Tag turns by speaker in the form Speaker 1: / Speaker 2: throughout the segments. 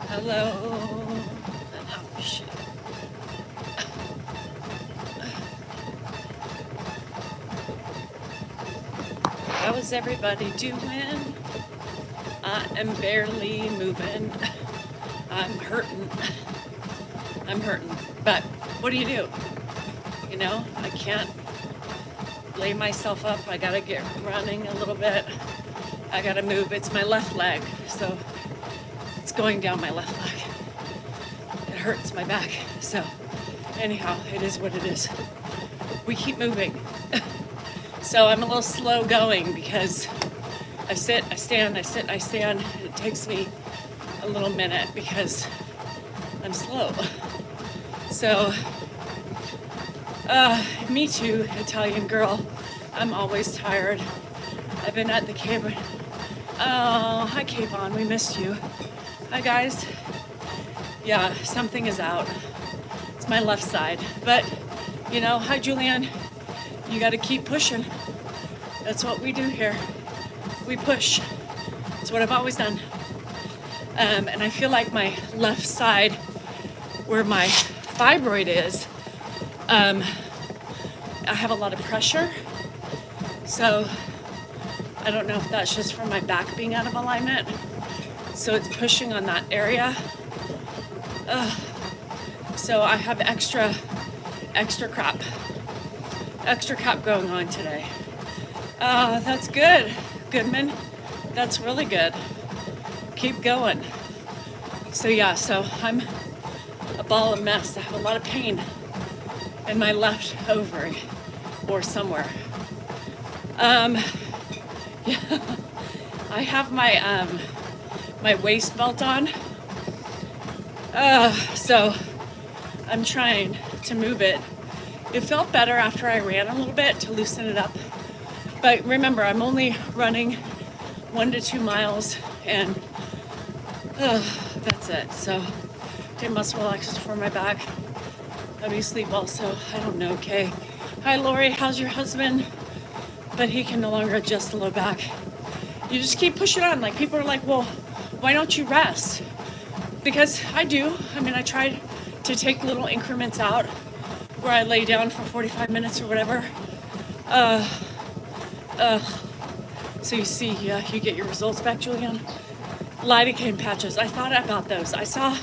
Speaker 1: Hello. Oh, shit. How is everybody doing? I am barely moving. I'm hurting. I'm hurting. But what do? You know, I can't lay myself up. I gotta get running a little bit. I gotta move. It's my left leg, so it's going down my left leg. It hurts my back. So anyhow, it is what it is. We keep moving. So I'm a little slow going because I sit, I stand, I sit, I stand. It takes me a little minute because I'm slow. So, me too, Italian girl. I'm always tired. I've been at the cave. Oh, hi Kayvon, we missed you. Hi guys. Yeah, something is out. It's my left side. But, you know, hi Julianne. You gotta keep pushing. That's what we do here. We push. It's what I've always done. And I feel like my left side, where my fibroid is, I have a lot of pressure. So I don't know if that's just from my back being out of alignment. So it's pushing on that area. So I have extra crap going on today. That's good, Goodman. That's really good. Keep going. So yeah, so I'm a ball of mess. I have a lot of pain in my left ovary or somewhere. Yeah, I have my my waist belt on. So I'm trying to move it. It felt better after I ran a little bit to loosen it up. But remember, I'm only running 1 to 2 miles and that's it. So did muscle relaxers for my back. Let me sleep also. I don't know, okay. Hi Lori, how's your husband? But he can no longer adjust the low back. You just keep pushing on. Like people are like, well, why don't you rest? Because I do. I mean, I tried to take little increments out where I lay down for 45 minutes or whatever. So you see, yeah, you get your results back, Julian. Lidocaine patches. I thought about those. I saw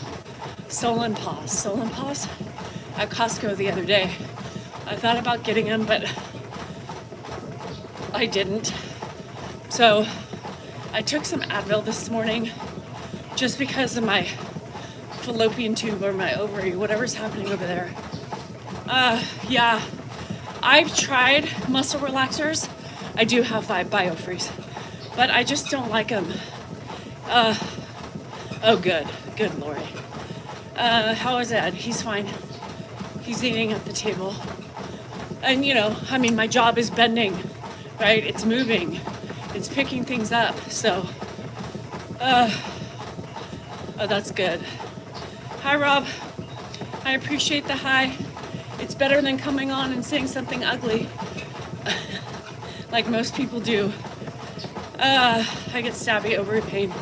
Speaker 1: Solon Paws at Costco the other day. I thought about getting them, but I didn't. So I took some Advil this morning just because of my fallopian tube or my ovary, whatever's happening over there. Yeah, I've tried muscle relaxers. I do have BioFreeze, but I just don't like them. Oh, good, Lori. How is Ed? He's fine. He's eating at the table. And you know, I mean, my job is bending, right? It's moving, it's picking things up. So, oh, that's good. Hi, Rob. I appreciate the hi. It's better than coming on and saying something ugly, like most people do. I get stabby ovary pain.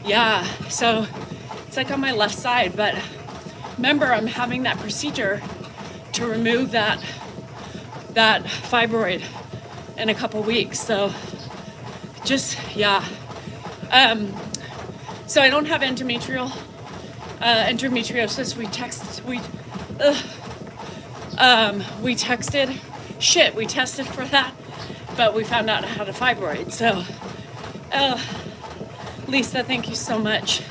Speaker 1: Yeah, so it's like on my left side, but remember, I'm having that procedure to remove that fibroid in a couple weeks. So just, yeah. So I don't have endometriosis. We tested for that, but we found out I had a fibroid. So, Lisa, thank you so much.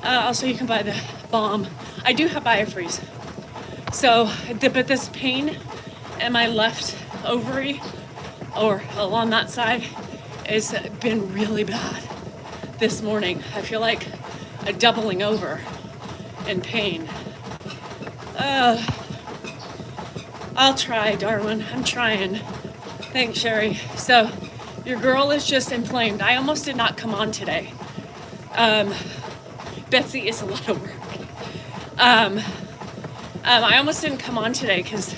Speaker 1: Also, you can buy the balm. I do have BioFreeze. So, but this pain in my left ovary or along that side has been really bad this morning. I feel like a doubling over in pain. I'll try, Darwin. I'm trying. Thanks, Sherry. So, your girl is just inflamed. I almost did not come on today. Betsy is a lot of work. I almost didn't come on today because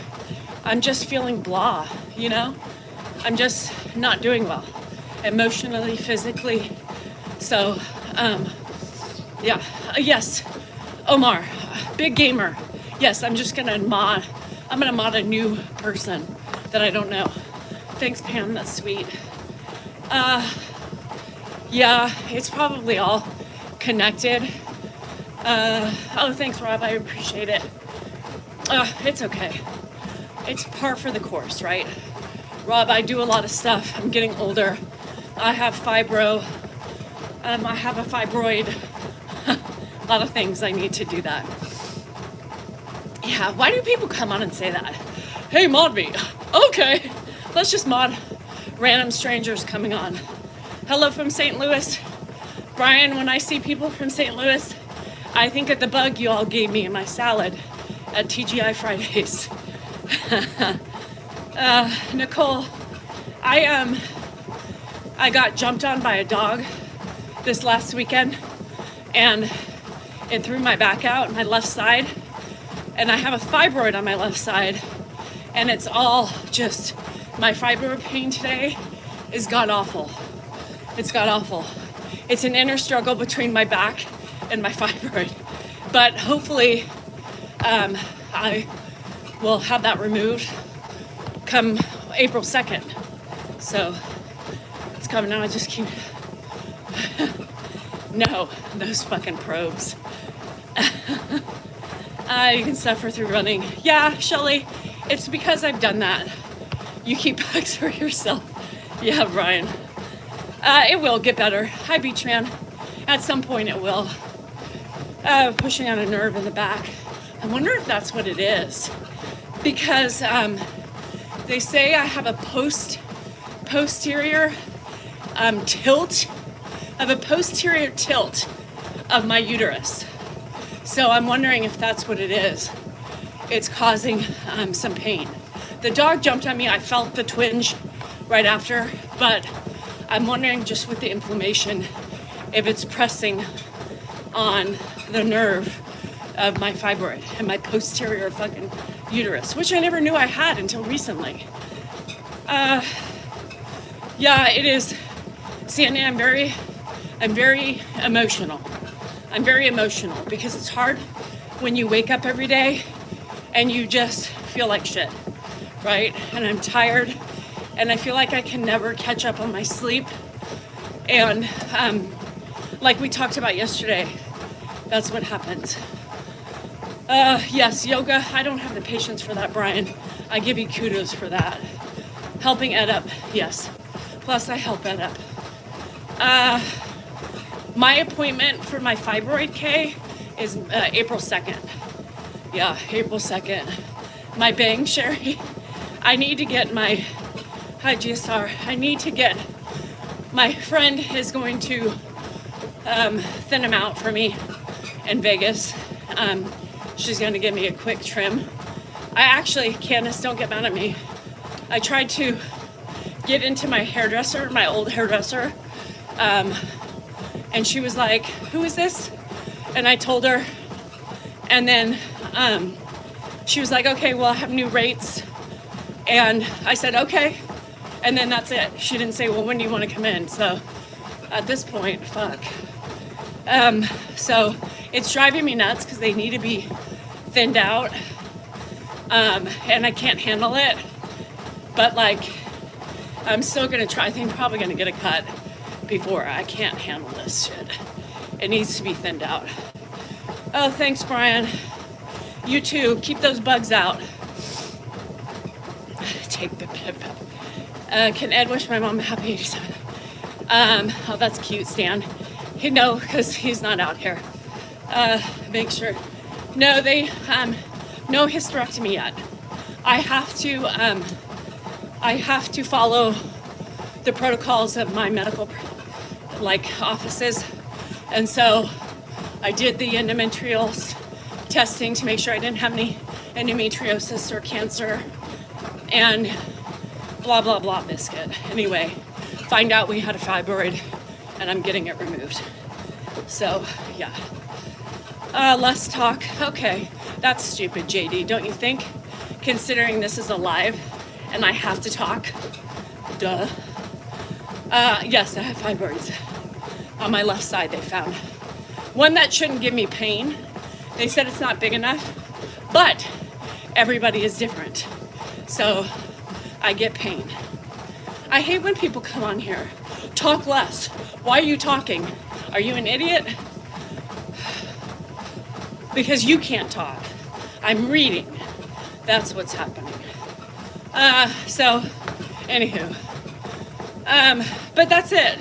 Speaker 1: I'm just feeling blah, you know? I'm just not doing well, emotionally, physically. So, Yeah. Yes. Omar, big gamer. Yes, I'm just gonna mod. I'm gonna mod a new person that I don't know. Thanks, Pam. That's sweet. Yeah, it's probably all connected. Oh, thanks, Rob. I appreciate it. It's okay. It's par for the course, right? Rob, I do a lot of stuff. I'm getting older. I have fibro. I have a fibroid. A lot of things I need to do that. Yeah, why do people come on and say that? Hey, mod me. Okay, let's just mod random strangers coming on. Hello from St. Louis. Brian, when I see people from St. Louis, I think of the bug you all gave me in my salad at TGI Fridays. Nicole, I got jumped on by a dog this last weekend, and it threw my back out, my left side, and I have a fibroid on my left side, and it's all just, my fibroid pain today is god awful. It's god awful. It's an inner struggle between my back and my fibroid, but hopefully I will have that removed come April 2nd. So it's coming out. I just keep no, those fucking probes. You can suffer through running. Yeah, Shelly, it's because I've done that. You keep bugs for yourself. Yeah, Brian. It will get better. Hi, Beachman. At some point it will. Pushing on a nerve in the back. I wonder if that's what it is. Because they say I have a posterior tilt. I have a posterior tilt of my uterus. So I'm wondering if that's what it is. It's causing some pain. The dog jumped on me. I felt the twinge right after, but I'm wondering just with the inflammation if it's pressing on the nerve of my fibroid and my posterior fucking uterus, which I never knew I had until recently. Yeah, it is. Sandy, I'm very emotional. I'm very emotional because it's hard when you wake up every day and you just feel like shit, right? And I'm tired and I feel like I can never catch up on my sleep. And like we talked about yesterday, that's what happens. Yes, yoga, I don't have the patience for that, Brian. I give you kudos for that. Helping Ed up, yes. Plus I help Ed up. My appointment for my fibroid K is April 2nd. Yeah, April 2nd. My bang, Sherry. I need to get my, hi GSR, I need to get, my friend is going to thin them out for me in Vegas. She's going to give me a quick trim. I actually, Candace, don't get mad at me. I tried to get into my hairdresser, my old hairdresser, and she was like, who is this? And I told her, and then she was like, okay, well, I have new rates. And I said, okay. And then that's it. She didn't say, well, when do you want to come in? So at this point, fuck. So it's driving me nuts because they need to be thinned out. And I can't handle it. But like, I'm still gonna try. I think I'm probably gonna get a cut before. I can't handle this shit. It needs to be thinned out. Oh, thanks, Brian. You too. Keep those bugs out. Take the pip. Can Ed wish my mom a happy 87? Oh, that's cute, Stan. No, because he's not out here. Make sure. No, they, no hysterectomy yet. I have to follow the protocols of my medical, offices. And so I did the endometrial testing to make sure I didn't have any endometriosis or cancer and blah, blah, blah biscuit. Anyway, find out we had a fibroid and I'm getting it removed. So, yeah. Less talk. Okay, that's stupid, JD, don't you think? Considering this is a live and I have to talk. Duh. Yes, I have fibroids. On my left side they found. One that shouldn't give me pain. They said it's not big enough, but everybody is different. So I get pain. I hate when people come on here. Talk less. Why are you talking? Are you an idiot? Because you can't talk. I'm reading. That's what's happening. So, anywho. But that's it.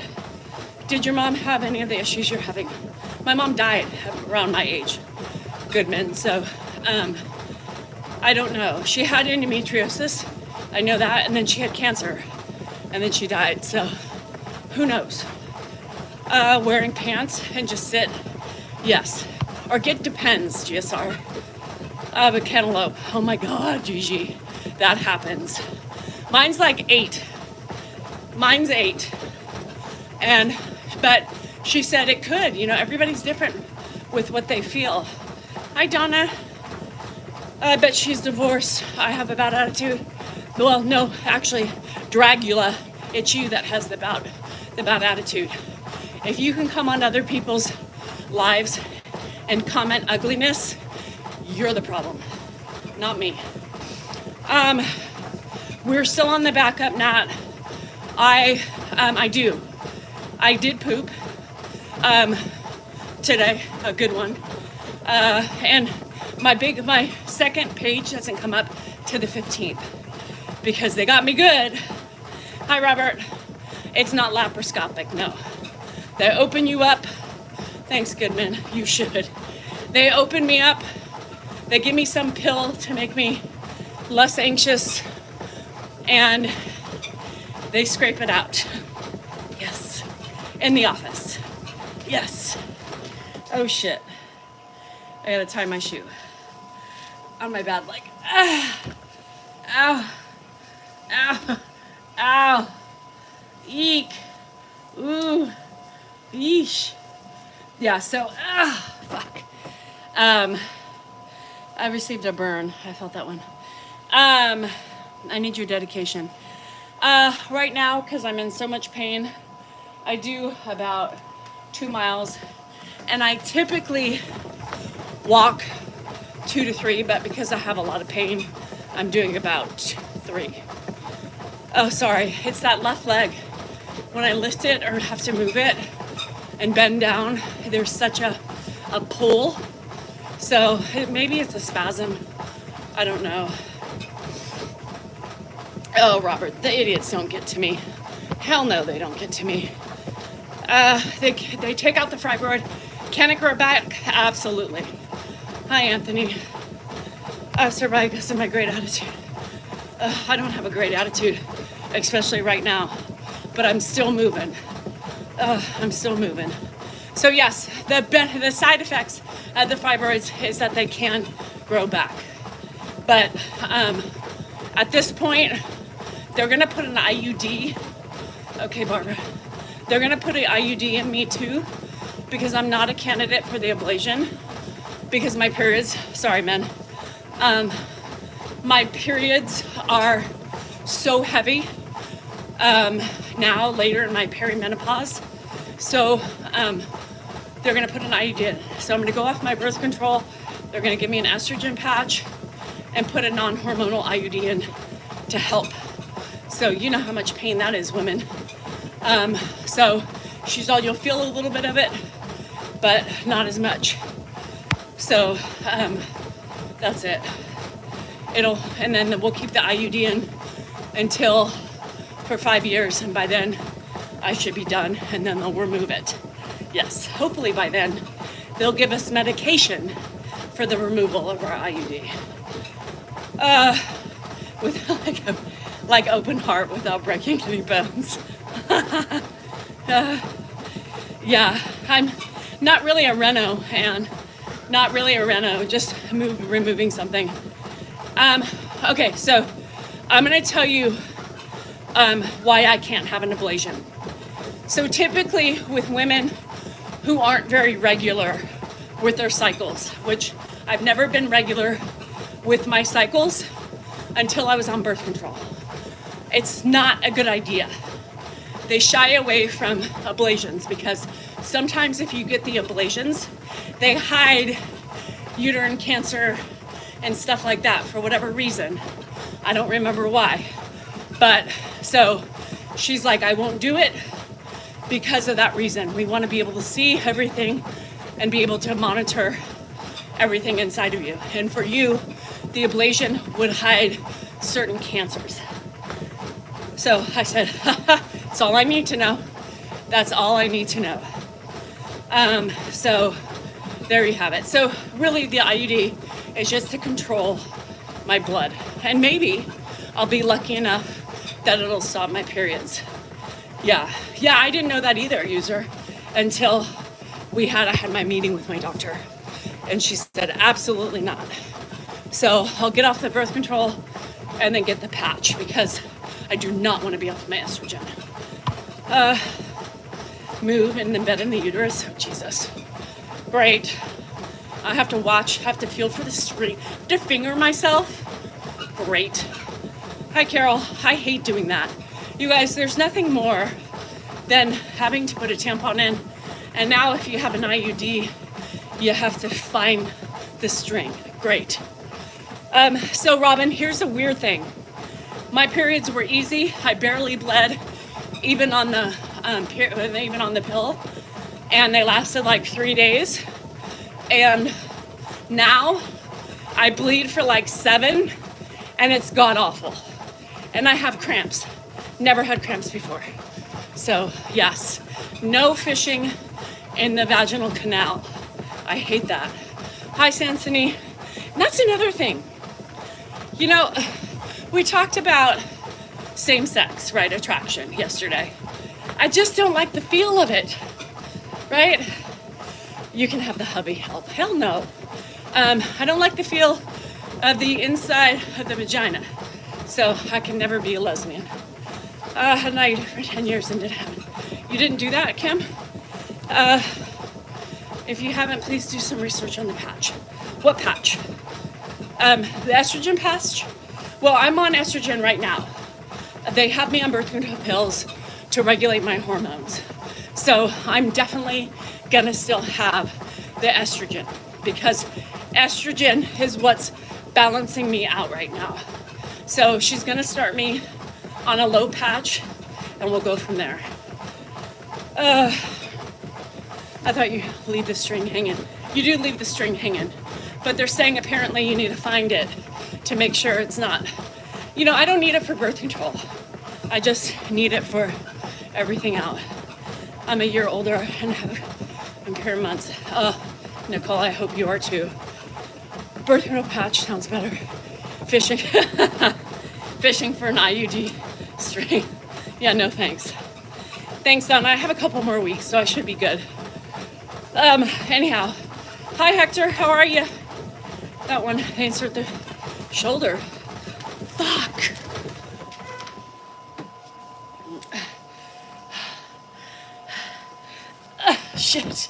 Speaker 1: Did your mom have any of the issues you're having? My mom died around my age, Goodman, so I don't know. She had endometriosis, I know that, and then she had cancer, and then she died, so who knows? Wearing pants and just sit, yes. Or get Depends, GSR. But cantaloupe, oh my God, Gigi, that happens. Mine's like 8. Mine's 8. But she said it could, everybody's different with what they feel. Hi, Donna. I bet she's divorced. I have a bad attitude. Well, no, actually, Dragula, it's you that has the bad attitude. If you can come on other people's lives and comment ugliness, you're the problem, not me. We're still on the backup, Nat. I did poop today, a good one. And my second page doesn't come up to the 15th because they got me good. Hi, Robert. It's not laparoscopic, no. They open you up. Thanks, Goodman. You should. They open me up. They give me some pill to make me less anxious, and they scrape it out. Yes. In the office. Yes. Oh shit. I gotta tie my shoe on my bad leg. Ah. Ow. Ow. Ow. Eek. Ooh. Yeesh. Yeah, so, fuck. I received a burn. I felt that one. I need your dedication. Right now, because I'm in so much pain, I do about 2 miles, and I typically walk 2 to 3, but because I have a lot of pain, I'm doing about 3. Oh, sorry, it's that left leg. When I lift it or have to move it and bend down, there's such a pull. So maybe it's a spasm. I don't know. Oh, Robert, the idiots don't get to me. Hell no, they don't get to me. They take out the fibroid. Can it grow back? Absolutely. Hi, Anthony. I've survived because of my great attitude. I don't have a great attitude, especially right now, but I'm still moving. I'm still moving. So yes, the side effects of the fibroids is that they can grow back. But at this point, they're gonna put an IUD. Okay, Barbara. They're gonna put an IUD in me too, because I'm not a candidate for the ablation, because my periods, sorry men, my periods are so heavy now, later in my perimenopause. So they're gonna put an IUD in. So I'm gonna go off my birth control. They're gonna give me an estrogen patch and put a non-hormonal IUD in to help. So you know how much pain that is, women. So she's all, you'll feel a little bit of it, but not as much. So that's it. And then we'll keep the IUD in until for 5 years, and by then I should be done, and then they'll remove it. Yes, hopefully by then they'll give us medication for the removal of our IUD. With like open heart without breaking any bones. Yeah, I'm not really a reno, and not really a reno, just removing something. Okay, so I'm gonna tell you why I can't have an ablation. So typically with women who aren't very regular with their cycles, which I've never been regular with my cycles until I was on birth control. It's not a good idea. They shy away from ablations because sometimes if you get the ablations, they hide uterine cancer and stuff like that for whatever reason. I don't remember why. But so she's like, I won't do it because of that reason. We want to be able to see everything and be able to monitor everything inside of you. And for you, the ablation would hide certain cancers. So I said, that's all I need to know. That's all I need to know. So there you have it. So really the IUD is just to control my blood. And maybe I'll be lucky enough that it'll stop my periods. Yeah, I didn't know that either, user, until I had my meeting with my doctor. And she said, absolutely not. So I'll get off the birth control and then get the patch because I do not want to be off my estrogen. Move and embed in the uterus. Oh, Jesus. Great. I have to watch, have to feel for the string, have to finger myself. Great. Hi, Carol. I hate doing that. You guys, there's nothing more than having to put a tampon in. And now if you have an IUD, you have to find the string. Great. So Robin, here's a weird thing. My periods were easy. I barely bled, even on the pill, and they lasted like 3 days. And now I bleed for like 7, and it's god awful. And I have cramps. Never had cramps before. So yes, no fishing in the vaginal canal. I hate that. Hi, Sansony. And that's another thing. You know, we talked about same-sex, right, attraction yesterday. I just don't like the feel of it, right? You can have the hubby help. Hell no. I don't like the feel of the inside of the vagina. So I can never be a lesbian. And I for 10 years and didn't have it. You didn't do that, Kim? If you haven't, please do some research on the patch. What patch? The estrogen patch? Well, I'm on estrogen right now. They have me on birth control pills to regulate my hormones. So I'm definitely gonna still have the estrogen because estrogen is what's balancing me out right now. So she's gonna start me on a low patch and we'll go from there. I thought you leave the string hanging. You do leave the string hanging, but they're saying apparently you need to find it to make sure it's not. You know, I don't need it for birth control. I just need it for everything out. I'm a year older and have impaired months. Nicole, I hope you are too. Birth control patch sounds better. Fishing. Fishing for an IUD string. Yeah, no thanks. Thanks, Donna. I have a couple more weeks, so I should be good. Anyhow. Hi, Hector. How are you? That one, they insert the shoulder. Fuck. Shit.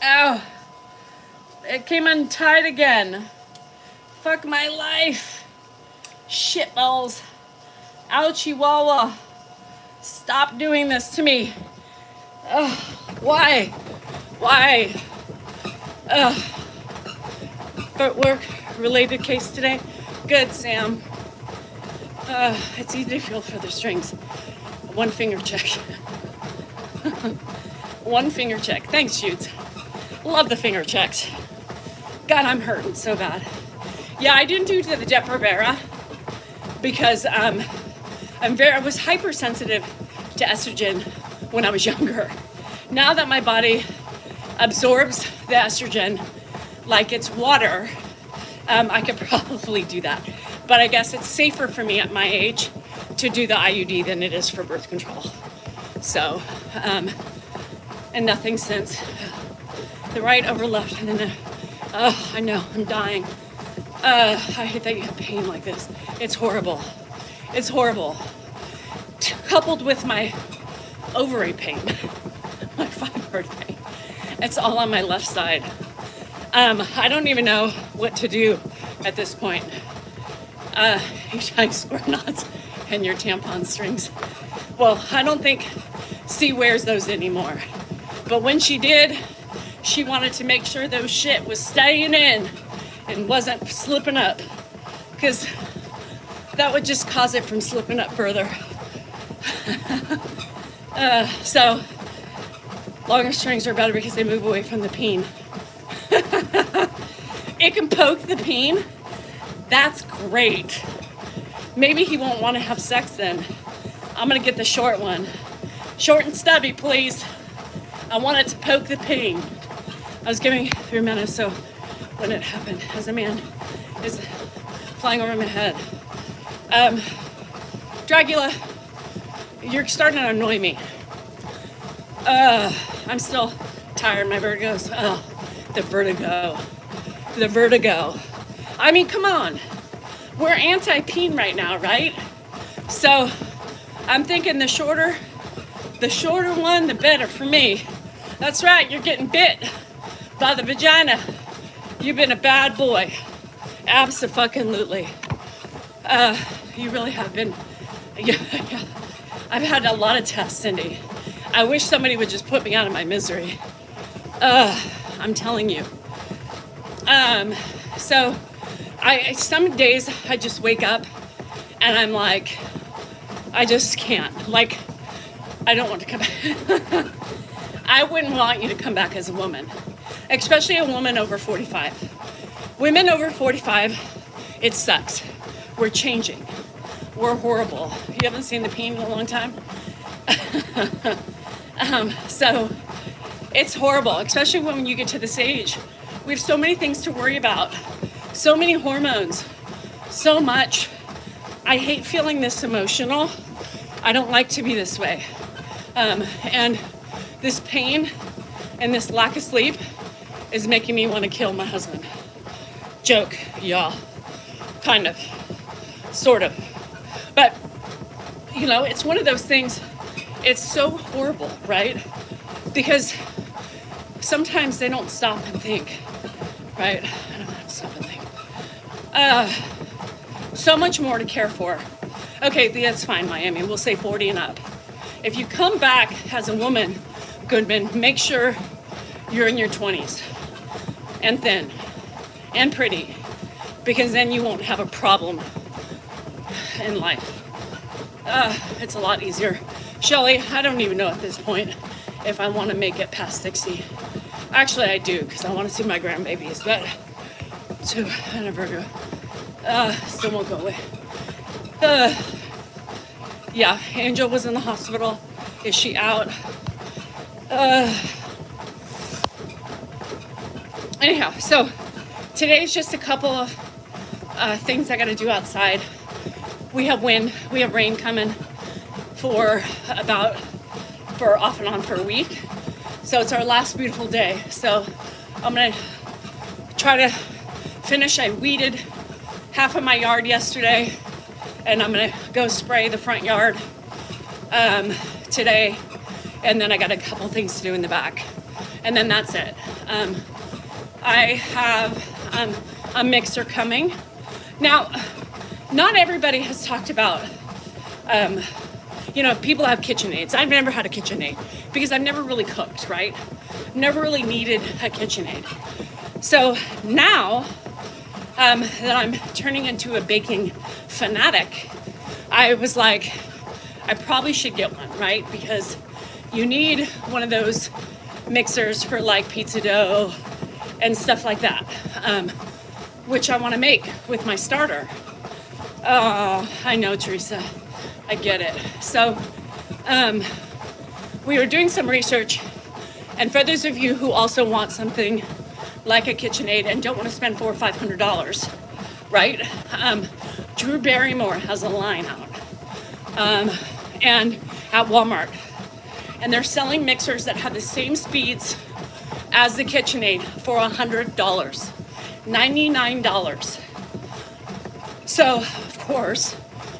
Speaker 1: Ow. It came untied again. Fuck my life. Shit balls. Ouchie wawa. Stop doing this to me. Ugh. Why? Why? Ugh. But work related case today. Good, Sam. It's easy to feel for the strings. One finger check. One finger check. Thanks, Shoots. Love the finger checks. God, I'm hurting so bad. Yeah, I didn't do the Depo-Provera because I was hypersensitive to estrogen when I was younger. Now that my body absorbs the estrogen like it's water, I could probably do that. But I guess it's safer for me at my age to do the IUD than it is for birth control. So, and nothing since the right over left and then I know, I'm dying. I hate that you have pain like this. It's horrible. It's horrible. Coupled with my ovary pain, my fibroid pain. It's all on my left side. I don't even know what to do at this point. You tying square knots and your tampon strings. Well, I don't think C wears those anymore. But when she did, She wanted to make sure those shit was staying in and wasn't slipping up, because that would just cause it from slipping up further. So longer strings are better because they move away from the peen. It can poke the peen. That's great. Maybe he won't want to have sex then. I'm gonna get the short one. Short and stubby, please. I want it to poke the peen. I was giving through minutes, so when it happened, as a man is flying over my head. Dracula, you're starting to annoy me. I'm still tired. My vertigo's, the vertigo. The vertigo. I mean, come on. We're anti-peen right now, right? So I'm thinking the shorter one, the better for me. That's right, you're getting bit by the vagina. You've been a bad boy. Abso-fucking-lutely. You really have been. Yeah. I've had a lot of tests, Cindy. I wish somebody would just put me out of my misery. I'm telling you. So some days I just wake up and I'm like, I just can't. Like, I don't want to come back. I wouldn't want you to come back as a woman, especially a woman over 45. Women over 45, it sucks. We're changing. We're horrible. You haven't seen the peen in a long time? So it's horrible, especially when you get to this age. We have so many things to worry about, so many hormones, so much. I hate feeling this emotional. I don't like to be this way. And this pain and this lack of sleep is making me want to kill my husband. Joke, y'all. Kind of. Sort of. But, you know, it's one of those things, it's so horrible, right? Because sometimes they don't stop and think, right? I don't have to stop and think. So much more to care for. Okay, that's fine, Miami. We'll say 40 and up. If you come back as a woman, Goodman, make sure you're in your 20s and thin and pretty, because then you won't have a problem in life. It's a lot easier. Shelly, I don't even know at this point if I want to make it past 60. Actually, I do, because I want to see my grandbabies, but so I never go. Still won't go away. Yeah, Angel was in the hospital. Is she out? Anyhow, so today's just a couple of things I got to do outside. We have wind, we have rain coming for off and on for a week. So it's our last beautiful day. So I'm gonna try to finish. I weeded half of my yard yesterday, and I'm gonna go spray the front yard today. And then I got a couple things to do in the back. And then that's it. I have a mixer coming. Now, not everybody has talked about, people have KitchenAids. I've never had a KitchenAid because I've never really cooked, right? Never really needed a KitchenAid. So now that I'm turning into a baking fanatic, I was like, I probably should get one, right? Because you need one of those mixers for like pizza dough and stuff like that, which I want to make with my starter. Oh, I know, Teresa. I get it. So we were doing some research, and for those of you who also want something like a KitchenAid and don't want to spend $400 or $500, right? Drew Barrymore has a line out, and at Walmart, and they're selling mixers that have the same speeds as the KitchenAid for $100, $99. So, of course,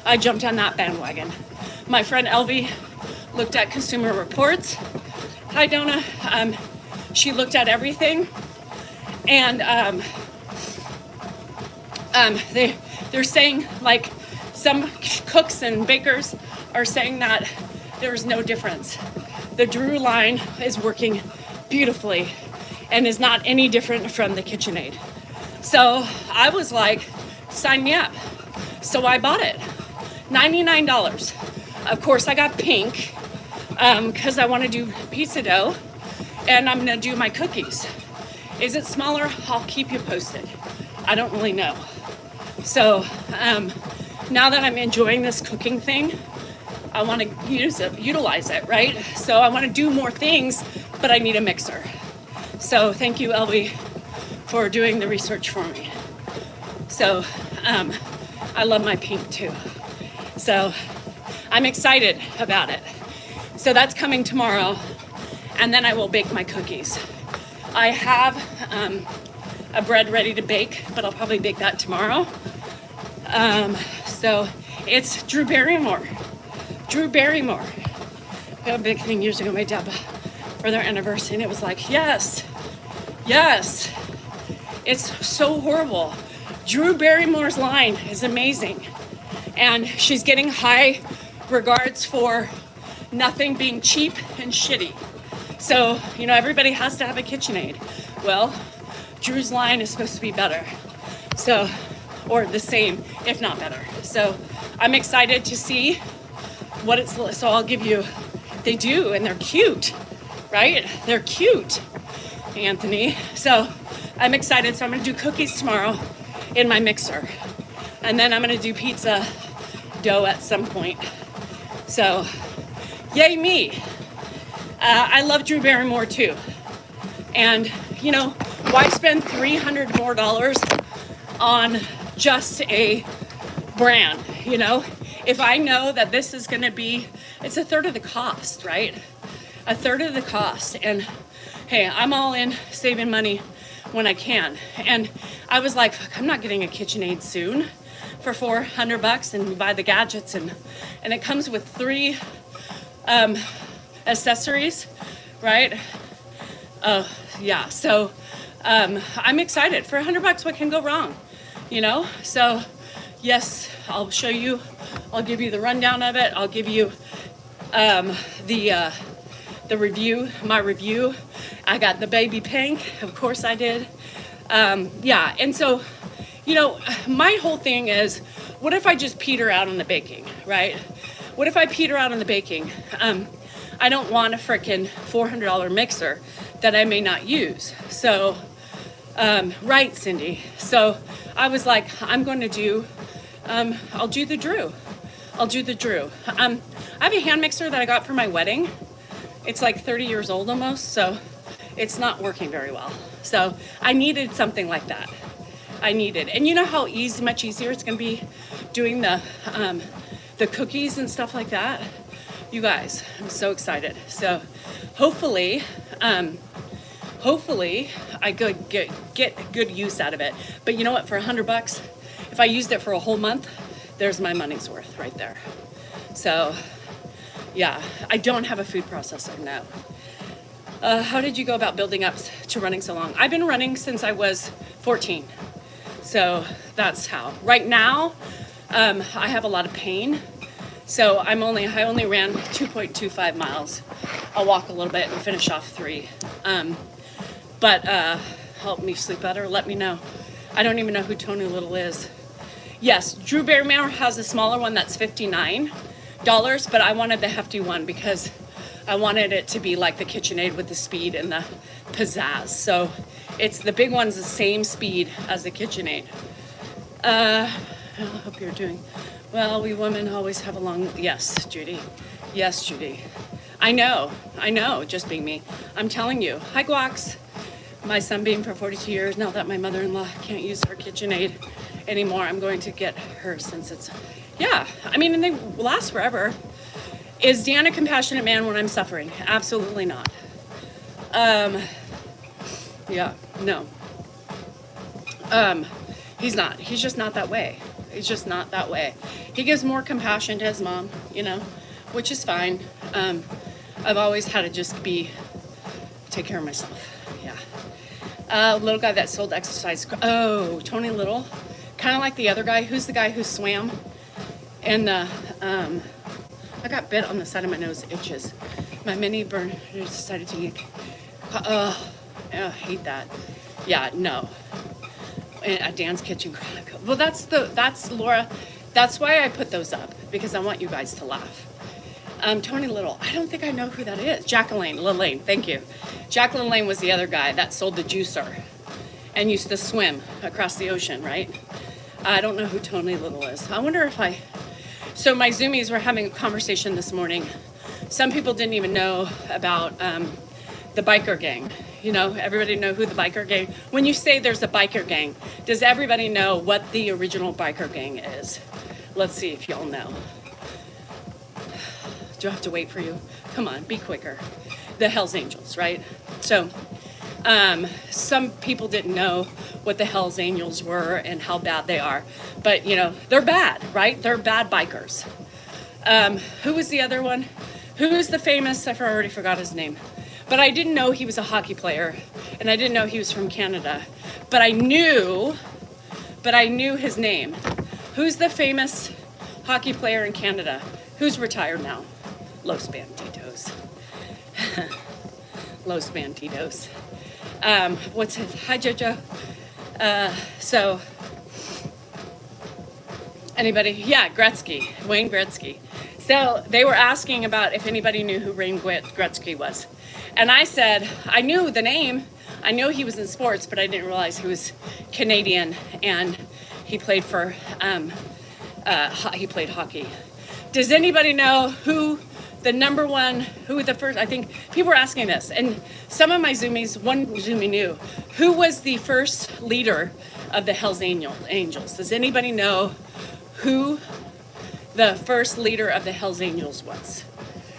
Speaker 1: I jumped on that bandwagon. My friend Elvie looked at Consumer Reports. Hi, Donna. She looked at everything, and they're saying, like, some cooks and bakers are saying that there's no difference. The Drew line is working beautifully, and is not any different from the KitchenAid. So I was like, sign me up. So I bought it, $99. Of course I got pink because I want to do pizza dough and I'm gonna do my cookies. Is it smaller? I'll keep you posted. I don't really know. So now that I'm enjoying this cooking thing, I want to utilize it, right? So I want to do more things, but I need a mixer. So thank you, Elby, for doing the research for me. So I love my pink too. So I'm excited about it. So that's coming tomorrow, and then I will bake my cookies. I have a bread ready to bake, but I'll probably bake that tomorrow. So it's Drew Barrymore. Drew Barrymore. We had a big thing years ago, my dad, for their anniversary, and it was like, yes, yes. It's so horrible. Drew Barrymore's line is amazing. And she's getting high regards for nothing being cheap and shitty. So, everybody has to have a KitchenAid. Well, Drew's line is supposed to be better. So, or the same, if not better. So I'm excited to see what it's, so I'll give you, they do, and they're cute, right? They're cute, Anthony. So I'm excited. So I'm gonna do cookies tomorrow in my mixer. And then I'm gonna do pizza dough at some point. So, yay me. I love Drew Barrymore too. And why spend $300 more on just a brand, If I know that this is gonna be, it's a third of the cost, right? A third of the cost. And hey, I'm all in saving money when I can. And I was like, fuck, I'm not getting a KitchenAid soon for $400 and we buy the gadgets and it comes with 3 accessories, right? Yeah, so I'm excited. For $100, what can go wrong? So yes, I'll show you, I'll give you the rundown of it. I'll give you the review, my review. I got the baby pink, of course I did. Yeah, and so, my whole thing is, what if I just peter out on the baking, right? What if I peter out on the baking? I don't want a frickin' $400 mixer that I may not use. So, right, Cindy. So I was like, I'm going to do, I'll do the Drew. I'll do the Drew. I have a hand mixer that I got for my wedding. It's like 30 years old almost, so it's not working very well. So I needed something like that. I needed, and you know how much easier it's going to be doing the cookies and stuff like that. You guys, I'm so excited. So hopefully I could get good use out of it. But you know what? For $100, if I used it for a whole month, there's my money's worth right there. So yeah, I don't have a food processor, no. How did you go about building up to running so long? I've been running since I was 14. So that's how. Right now, I have a lot of pain. So I only ran 2.25 miles. I'll walk a little bit and finish off 3. But help me sleep better, let me know. I don't even know who Tony Little is. Yes, Drew Barrymore has a smaller one that's $59, but I wanted the hefty one because I wanted it to be like the KitchenAid with the speed and the pizzazz. So it's the big one's the same speed as the KitchenAid. I hope you're doing well. We women always have a long, yes, Judy. Yes, Judy. I know, just being me. I'm telling you. Hi, Guax. My sunbeam for 42 years. Now that my mother-in-law can't use her KitchenAid anymore, I'm going to get her since it's, yeah. I mean, and they last forever. Is Dan a compassionate man when I'm suffering? Absolutely not. Yeah, no. He's not. He's just not that way. He's just not that way. He gives more compassion to his mom, which is fine. I've always had to just take care of myself. Yeah. Little guy that sold exercise. Oh, Tony Little. Kind of like the other guy. Who's the guy who swam? And I got bit on the side of my nose. It itches. My mini burner decided to eat. I hate that. Yeah, no. A Dan's Kitchen Chronicle. Well, that's Laura. That's why I put those up, because I want you guys to laugh. Tony Little. I don't think I know who that is. Jacqueline Lane. Thank you. Jacqueline Lane was the other guy that sold the juicer and used to swim across the ocean, right? I don't know who Tony Little is. I wonder if so my Zoomies were having a conversation this morning. Some people didn't even know about the biker gang. You know, everybody know who the biker gang, when you say there's a biker gang, does everybody know what the original biker gang is? Let's see if y'all know. Do I have to wait for you? Come on, be quicker. The Hells Angels, right? So, some people didn't know what the Hells Angels were and how bad they are. But, you know, they're bad, right? They're bad bikers. Who was the other one? Who is the famous, I already forgot his name. But I didn't know he was a hockey player. And I didn't know he was from Canada. But I knew his name. Who's the famous hockey player in Canada? Who's retired now? Los Banditos. Los Banditos. What's it? Hi, Jojo. So, anybody? Yeah, Gretzky. Wayne Gretzky. So, they were asking about if anybody knew who Wayne Gretzky was. And I said, I knew the name. I knew he was in sports, but I didn't realize he was Canadian. And he played for, he played hockey. Does anybody know who the first, I think people were asking this, and some of my Zoomies, one Zoomie knew, who was the first leader of the Hells Angels? Does anybody know who the first leader of the Hells Angels was?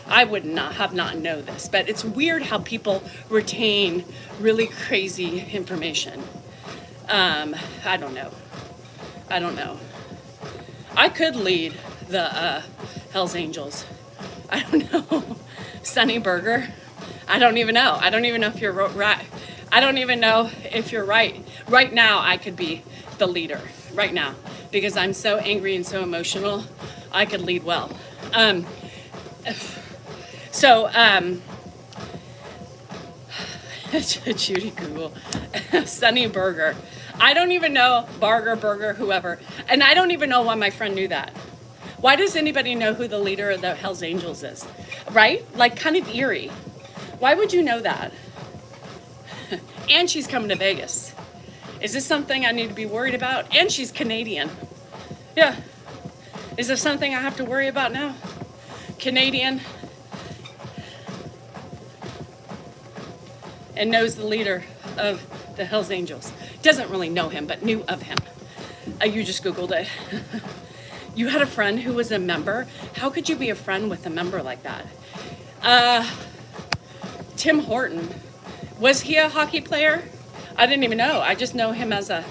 Speaker 1: I would not have not know this, but it's weird how people retain really crazy information. I don't know. I could lead the Hells Angels. I don't know. Sonny Berger. I don't even know. I don't even know if you're right. I don't even know if you're right. Right now, I could be the leader. Right now. Because I'm so angry and so emotional, I could lead well. Judy Google. Sonny Berger. I don't even know, Burger, whoever. And I don't even know why my friend knew that. Why does anybody know who the leader of the Hells Angels is? Right? Like, kind of eerie. Why would you know that? And she's coming to Vegas. Is this something I need to be worried about? And she's Canadian. Yeah. Is there something I have to worry about now? Canadian. And knows the leader of the Hells Angels. Doesn't really know him, but knew of him. You just Googled it. You had a friend who was a member. How could you be a friend with a member like that? Tim Horton. Was he a hockey player? I didn't even know. I just know him as a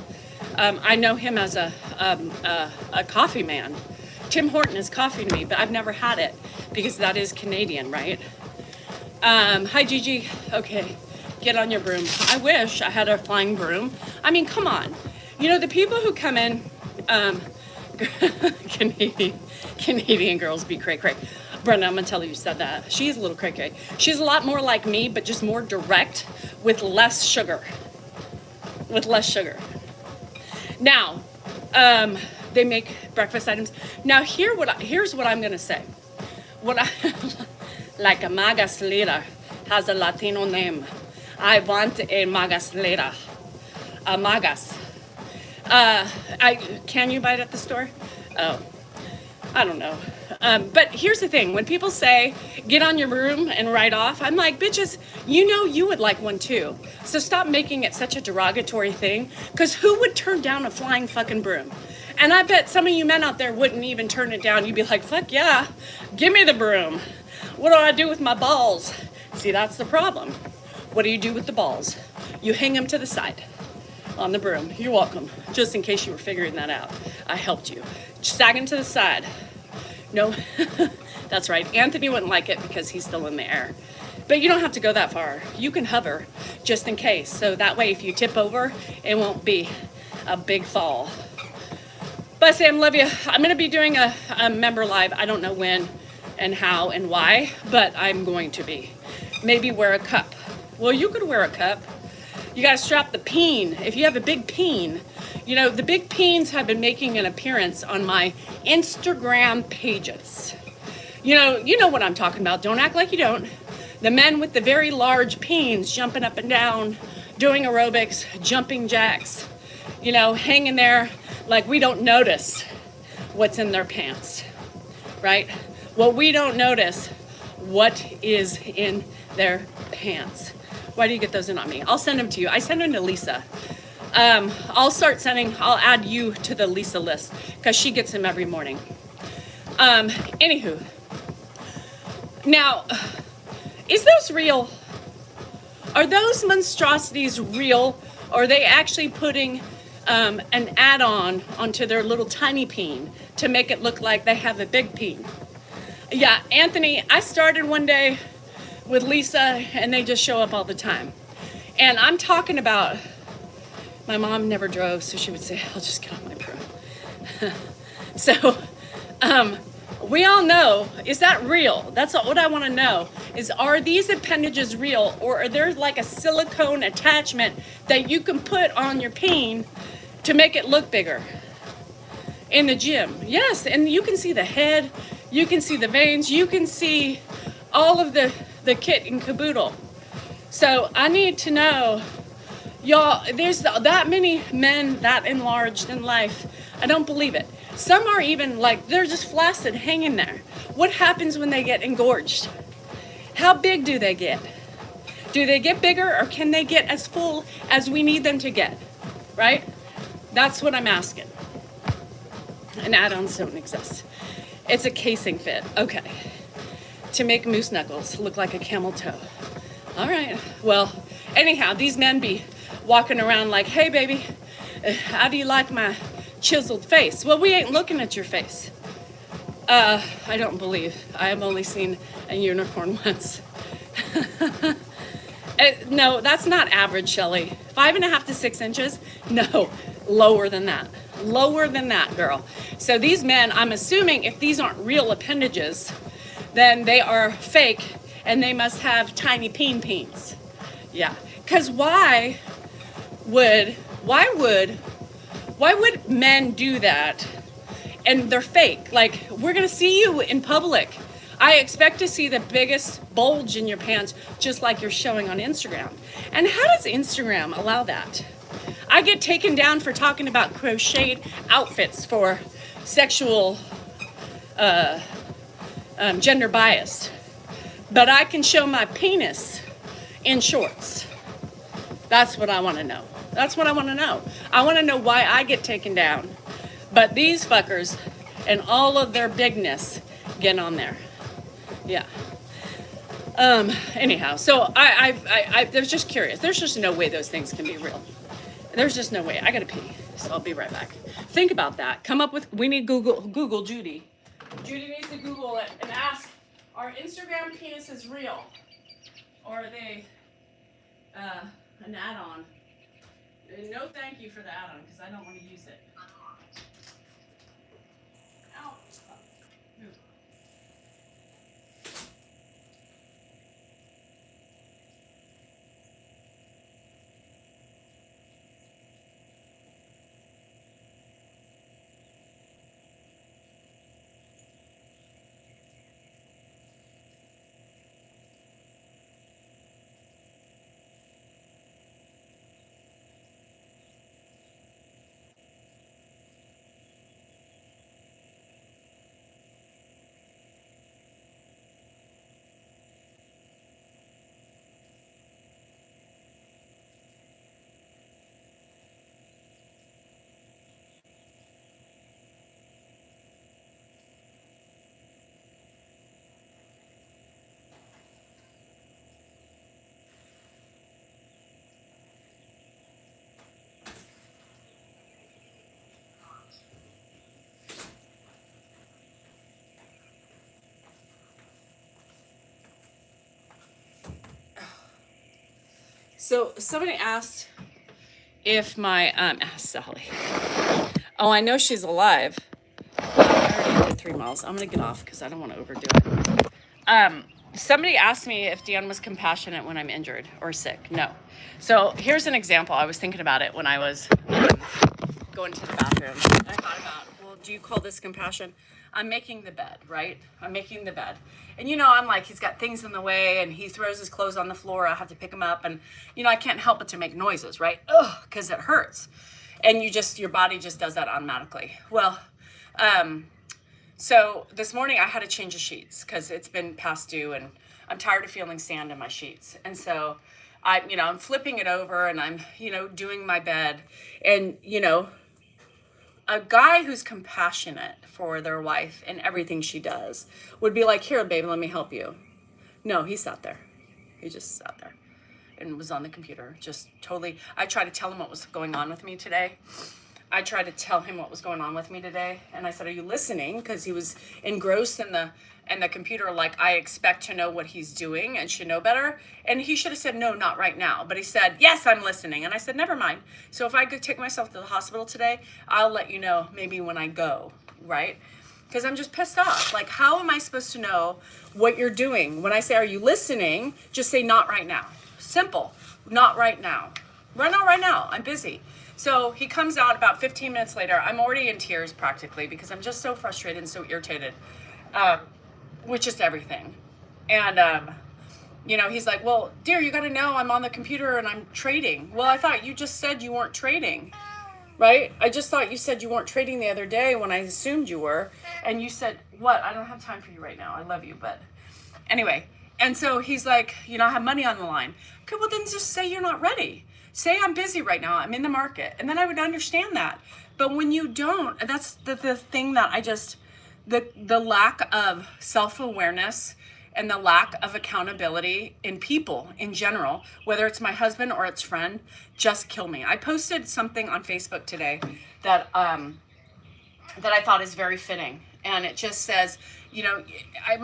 Speaker 1: coffee man. Tim Horton is coffee to me, but I've never had it because that is Canadian, right? Hi, Gigi. Okay, get on your broom. I wish I had a flying broom. I mean, come on. You know, the people who come in, Canadian girls be cray-cray. Brenda, I'm gonna tell you said that. She's a little cray-cray. She's a lot more like me, but just more direct with less sugar. Now, they make breakfast items. Now, here's what I'm gonna say. Like a magaslera has a Latino name. I want a magaslera. A magas. Can you buy it at the store? Oh, I don't know. But here's the thing. When people say, get on your broom and ride off, I'm like, bitches, you know you would like one too. So stop making it such a derogatory thing, because who would turn down a flying fucking broom? And I bet some of you men out there wouldn't even turn it down. You'd be like, fuck yeah, give me the broom. What do I do with my balls? See, that's the problem. What do you do with the balls? You hang them to the side on the broom. You're welcome. Just in case you were figuring that out. I helped you. Sag them to the side. No, that's right. Anthony wouldn't like it because he's still in the air. But you don't have to go that far. You can hover just in case. So that way if you tip over, it won't be a big fall. But Sam, love you. I'm going to be doing a member live. I don't know when and how and why, but I'm going to be. Maybe wear a cup. Well, you could wear a cup. You gotta strap the peen. If you have a big peen, you know, the big peens have been making an appearance on my Instagram pages. You know what I'm talking about. Don't act like you don't. The men with the very large peens jumping up and down, doing aerobics, jumping jacks, you know, hanging there like we don't notice what's in their pants, right? Well, we don't notice what is in their pants. Why do you get those in on me? I'll send them to you. I send them to Lisa. I'll add you to the Lisa list because she gets them every morning. Anywho, now, is those real? Are those monstrosities real? Or are they actually putting an add-on onto their little tiny peen to make it look like they have a big peen? Yeah, Anthony, I started one day with Lisa and they just show up all the time. And I'm talking about, my mom never drove, so she would say, I'll just get on my pro. So, we all know, is that real? That's what I want to know, is are these appendages real, or are there like a silicone attachment that you can put on your peen to make it look bigger in the gym? Yes, and you can see the head, you can see the veins, you can see all of the kit and caboodle. So I need to know, y'all, there's that many men that enlarged in life. I don't believe it. Some are even like, they're just flaccid hanging there. What happens when they get engorged? How big do they get? Do they get bigger, or can they get as full as we need them to get? Right? That's what I'm asking. And add-ons don't exist. It's a casing fit. Okay. To make moose knuckles look like a camel toe. All right. Well, anyhow, these men be walking around like, hey, baby, how do you like my chiseled face? Well, we ain't looking at your face. I don't believe. I have only seen a unicorn once. No, that's not average, Shelley. 5.5 to 6 inches? No, lower than that. Lower than that, girl. So these men, I'm assuming if these aren't real appendages, then they are fake and they must have tiny peens. Yeah, because why would men do that and they're fake? Like, we're gonna see you in public. I expect to see the biggest bulge in your pants just like you're showing on Instagram. And how does Instagram allow that? I get taken down for talking about crocheted outfits for sexual gender bias, but I can show my penis in shorts. That's what I want to know. That's what I want to know. I want to know why I get taken down, but these fuckers and all of their bigness get on there. Yeah. Anyhow, so I was just curious. There's just no way those things can be real. There's just no way. I gotta pee, so I'll be right back. Think about that. Come up with, we need Google Judy. Judy needs to Google it and ask, are Instagram penises real? Or are they an add-on? No thank you for the add-on, because I don't want to use it. Ow. Move. So somebody asked if my, asked Sally. Oh, I know she's alive. I already did 3 miles. I'm gonna get off because I don't want to overdo it. Somebody asked me if Dan was compassionate when I'm injured or sick. No. So here's an example. I was thinking about it when I was going to the bathroom. I thought about, well, do you call this compassion? I'm making the bed, right? I'm making the bed. And I'm like, he's got things in the way and he throws his clothes on the floor. I have to pick him up. And, I can't help but to make noises, right? Ugh, because it hurts. And your body just does that automatically. Well, so this morning I had to change the sheets because it's been past due and I'm tired of feeling sand in my sheets. And so I'm flipping it over and I'm, doing my bed. And, a guy who's compassionate for their wife and everything she does would be like, here, babe, let me help you. No, he sat there. He just sat there and was on the computer. Just totally. I tried to tell him what was going on with me today. And I said, are you listening? Because he was engrossed in the computer, like I expect to know what he's doing and should know better. And he should have said, no, not right now. But he said, yes, I'm listening. And I said, never mind. So if I could take myself to the hospital today, I'll let you know maybe when I go, right? Because I'm just pissed off. Like, how am I supposed to know what you're doing? When I say, are you listening? Just say, not right now. Simple. Not right now. Right now. I'm busy. So he comes out about 15 minutes later. I'm already in tears practically because I'm just so frustrated and so irritated with just everything. And, he's like, well, dear, you got to know I'm on the computer and I'm trading. Well, I thought you just said you weren't trading, right? I just thought you said you weren't trading the other day when I assumed you were. And you said, what? I don't have time for you right now. I love you. But anyway, and so he's like, I have money on the line. Okay, well, then just say you're not ready. Say I'm busy right now, I'm in the market. And then I would understand that. But when you don't, that's the thing that the lack of self-awareness and the lack of accountability in people in general, whether it's my husband or it's friend, just kill me. I posted something on Facebook today that I thought is very fitting. And it just says, I'm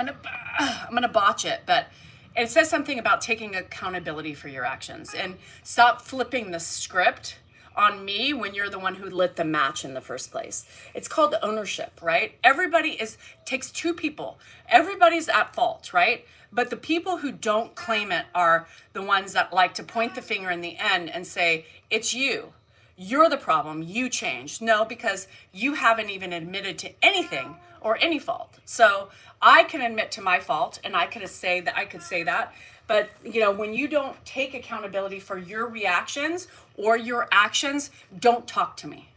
Speaker 1: gonna botch it, but it says something about taking accountability for your actions and stop flipping the script on me when you're the one who lit the match in the first place. It's called ownership, right? Takes two people. Everybody's at fault, right? But the people who don't claim it are the ones that like to point the finger in the end and say, it's you. You're the problem. You changed. No, because you haven't even admitted to anything or any fault. So I can admit to my fault and I could say that. But when you don't take accountability for your reactions or your actions, don't talk to me.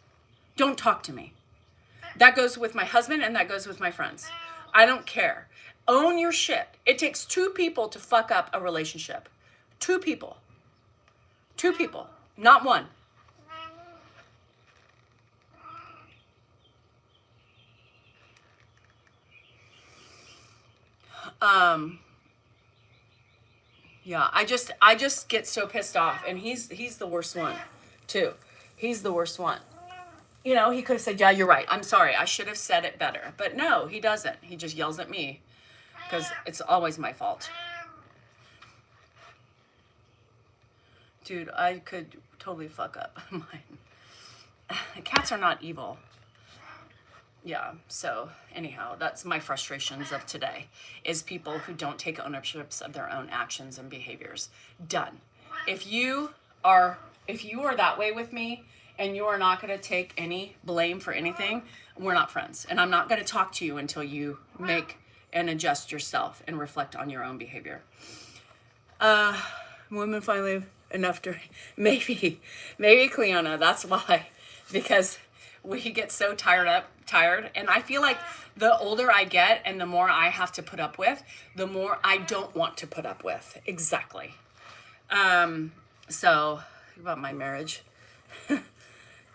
Speaker 1: Don't talk to me. That goes with my husband and that goes with my friends. I don't care. Own your shit. It takes two people to fuck up a relationship. Two people. Not one. Yeah, I just get so pissed off, and he's the worst one too. He's the worst one. He could have said, yeah, you're right. I'm sorry. I should have said it better. But no, he doesn't. He just yells at me because it's always my fault. Dude, I could totally fuck up mine. Cats are not evil. Yeah, so anyhow, that's my frustrations of today, is people who don't take ownerships of their own actions and behaviors. Done. If you are that way with me and you are not going to take any blame for anything, we're not friends. And I'm not going to talk to you until you make and adjust yourself and reflect on your own behavior. Women finally enough to maybe Cleona, that's why, because we get so tired, and I feel like the older I get and the more I have to put up with, the more I don't want to put up with. Exactly. So about my marriage,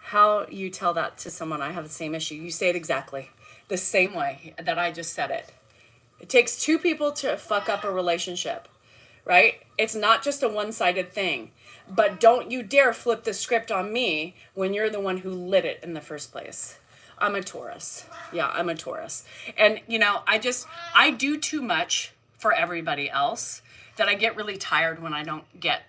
Speaker 1: how you tell that to someone, I have the same issue. You say it exactly the same way that I just said it. It takes two people to fuck up a relationship, right? It's not just a one-sided thing. But don't you dare flip the script on me when you're the one who lit it in the first place. I'm a Taurus. Yeah, I'm a Taurus. And, I do too much for everybody else that I get really tired when I don't get,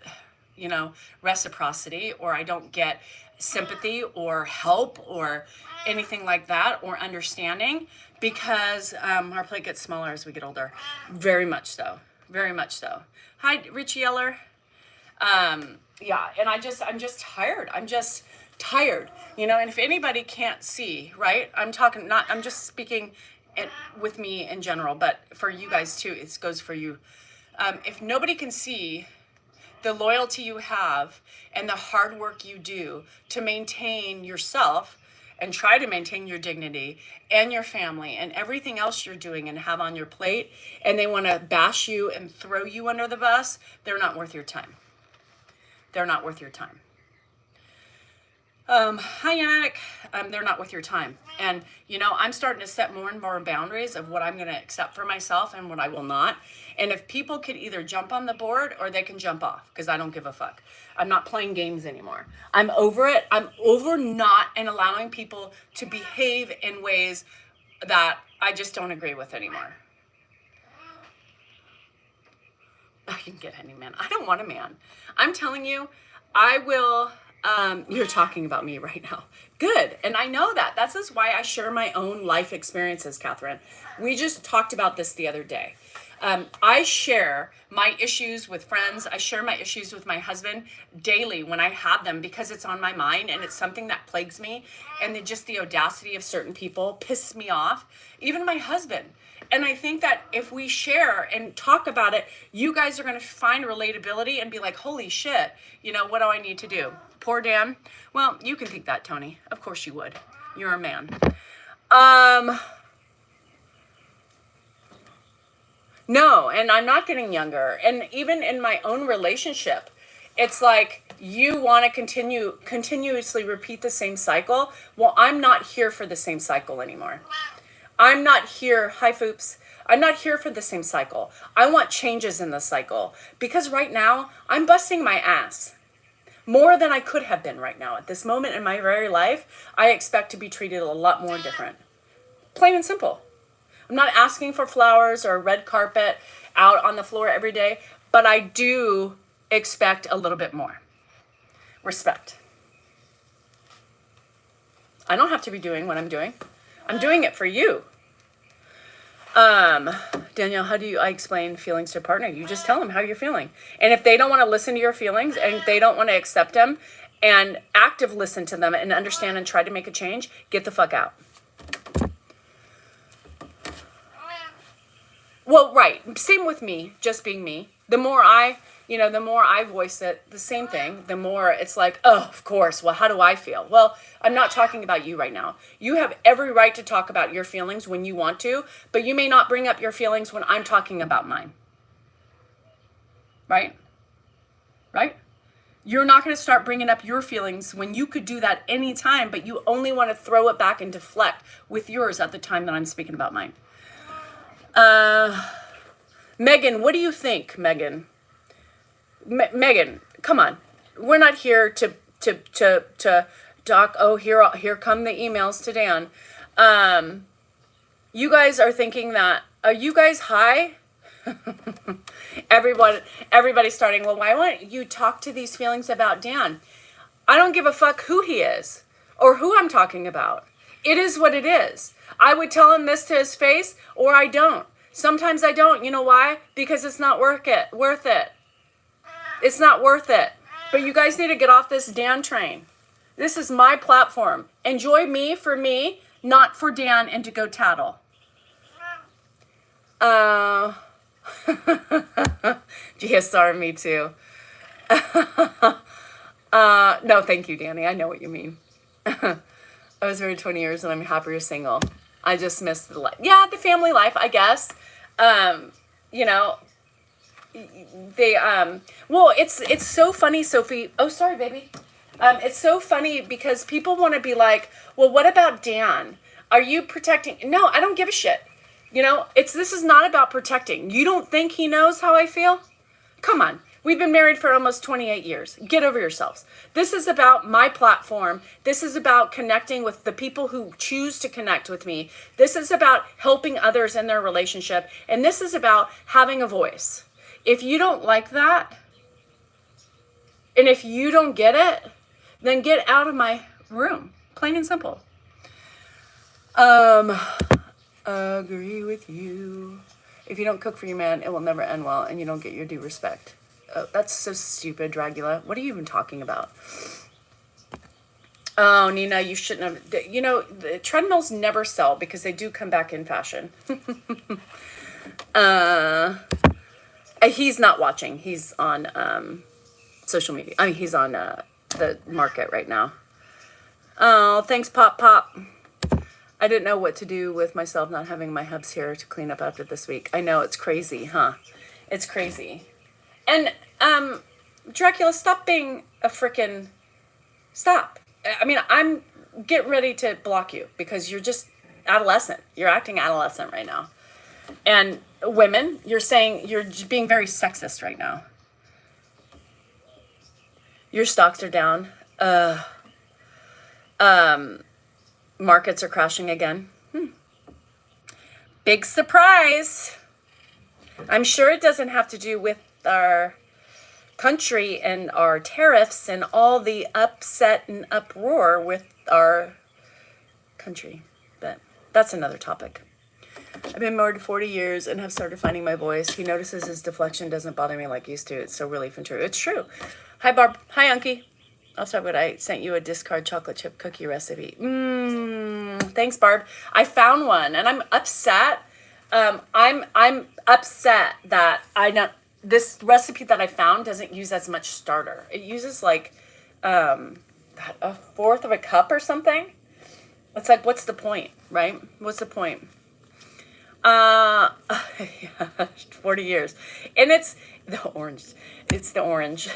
Speaker 1: reciprocity, or I don't get sympathy or help or anything like that, or understanding, because our plate gets smaller as we get older. Very much so. very much so. Hi, Richie Yeller. Yeah, and I'm just tired. I'm just tired, and if anybody can't see, right? I'm just speaking with me in general, but for you guys too, it goes for you. If nobody can see the loyalty you have and the hard work you do to maintain yourself and try to maintain your dignity and your family and everything else you're doing and have on your plate, and they want to bash you and throw you under the bus, they're not worth your time. They're not worth your time. Hi, Yannick. They're not worth your time. And, I'm starting to set more and more boundaries of what I'm going to accept for myself and what I will not. And if people could either jump on the board or they can jump off, because I don't give a fuck. I'm not playing games anymore. I'm over it. I'm over not and allowing people to behave in ways that I just don't agree with anymore. I can get any man. I don't want a man. I'm telling you, I will. You're talking about me right now. Good. And I know that. That's just why I share my own life experiences, Catherine. We just talked about this the other day. I share my issues with friends. I share my issues with my husband daily when I have them, because it's on my mind and it's something that plagues me. And just the audacity of certain people pisses me off. Even my husband. And I think that if we share and talk about it, you guys are going to find relatability and be like, holy shit, what do I need to do? Poor Dan. Well, you can think that, Tony. Of course you would. You're a man. No, and I'm not getting younger. And even in my own relationship, it's like you want to continuously repeat the same cycle. Well, I'm not here for the same cycle anymore. I'm not here. Hi, Foops. I'm not here for the same cycle. I want changes in the cycle, because right now I'm busting my ass more than I could have been right now. At this moment in my very life, I expect to be treated a lot more different. Plain and simple. I'm not asking for flowers or a red carpet out on the floor every day, but I do expect a little bit more respect. I don't have to be doing what I'm doing. I'm doing it for you. Danielle, how do I explain feelings to a partner? You just tell them how you're feeling. And if they don't want to listen to your feelings and they don't want to accept them and active listen to them and understand and try to make a change, get the fuck out. Well, right. Same with me, just being me. The more I voice it, the same thing, the more it's like, oh, of course. Well, how do I feel? Well, I'm not talking about you right now. You have every right to talk about your feelings when you want to, but you may not bring up your feelings when I'm talking about mine. Right? Right? You're not going to start bringing up your feelings when you could do that anytime, but you only want to throw it back and deflect with yours at the time that I'm speaking about mine. Megan, what do you think, Megan? Megan, come on. We're not here to talk. Oh, here come the emails to Dan. You guys are thinking that, are you guys high? Everybody's starting, well, why won't you talk to these feelings about Dan? I don't give a fuck who he is or who I'm talking about. It is what it is. I would tell him this to his face, or I don't. Sometimes I don't. You know why? Because it's not worth it. It's not worth it. But you guys need to get off this Dan train. This is my platform. Enjoy me for me, not for Dan and to go tattle. GSR, me too. No, thank you, Danny. I know what you mean. I was married 20 years and I'm happier single. I just missed the life. Yeah, the family life, I guess. Well, it's so funny, Sophie. Oh, sorry, baby. It's so funny because people want to be like, well, what about Dan? Are you protecting? No, I don't give a shit. This is not about protecting. You don't think he knows how I feel? Come on. We've been married for almost 28 years. Get over yourselves. This is about my platform. This is about connecting with the people who choose to connect with me. This is about helping others in their relationship. And this is about having a voice. If you don't like that, and if you don't get it, then get out of my room. Plain and simple. Agree with you.
Speaker 2: If you don't cook for your man, it will never end well, and you don't get your due respect. Oh, that's so stupid, Dragula. What are you even talking about? Oh, Nina, you shouldn't have. You know, the treadmills never sell because they do come back in fashion. He's not watching. He's on social media. I mean, he's on the market right now. Oh, thanks, Pop Pop. I didn't know what to do with myself not having my hubs here to clean up after this week. I know, it's crazy, huh? It's crazy. And, Dracula, stop being a frickin'... Stop. I mean, I'm getting ready to block you because you're just adolescent. You're acting adolescent right now. And women, you're saying you're being very sexist right now. Your stocks are down. Markets are crashing again. Big surprise. I'm sure it doesn't have to do with our country and our tariffs and all the upset and uproar with our country. But that's another topic. I've been married 40 years and have started finding my voice. He notices his deflection doesn't bother me like it used to. It's so relief and true. It's true. Hi, Barb. Hi, Unky. I'll talk about I sent you a discard chocolate chip cookie recipe. Thanks, Barb. I found one and I'm upset. I'm upset that this recipe that I found doesn't use as much starter. It uses like a fourth of a cup or something. It's like, what's the point, right? What's the point? 40 years. And it's the orange. It's the orange.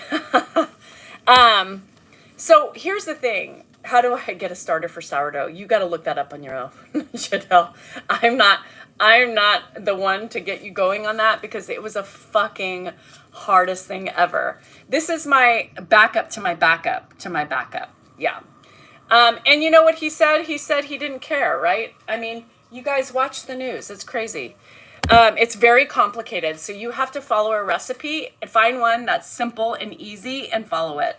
Speaker 2: So here's the thing. How do I get a starter for sourdough? You got to look that up on your own, Chanel. I'm not the one to get you going on that because it was a fucking hardest thing ever. This is my backup to my backup to my backup. Yeah. And you know what he said? He said he didn't care, right? I mean, you guys watch the news. It's crazy. It's very complicated. So you have to follow a recipe and find one that's simple and easy and follow it.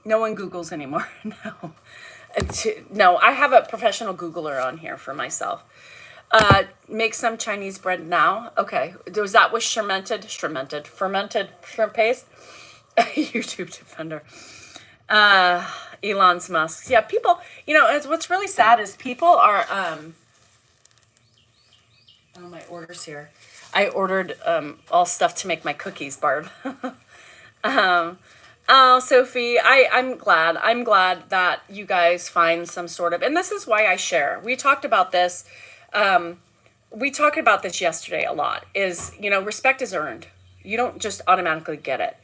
Speaker 2: No one Googles anymore. No. No, I have a professional Googler on here for myself. Make some Chinese bread now. Okay. Was that with fermented shrimp paste? YouTube Defender. Elon Musk. Yeah, people, what's really sad is people are, oh, my order's here. I ordered all stuff to make my cookies, Barb. Oh, Sophie, I'm glad. I'm glad that you guys find some sort of, and this is why I share. We talked about this. We talked about this yesterday a lot. Is respect is earned. You don't just automatically get it,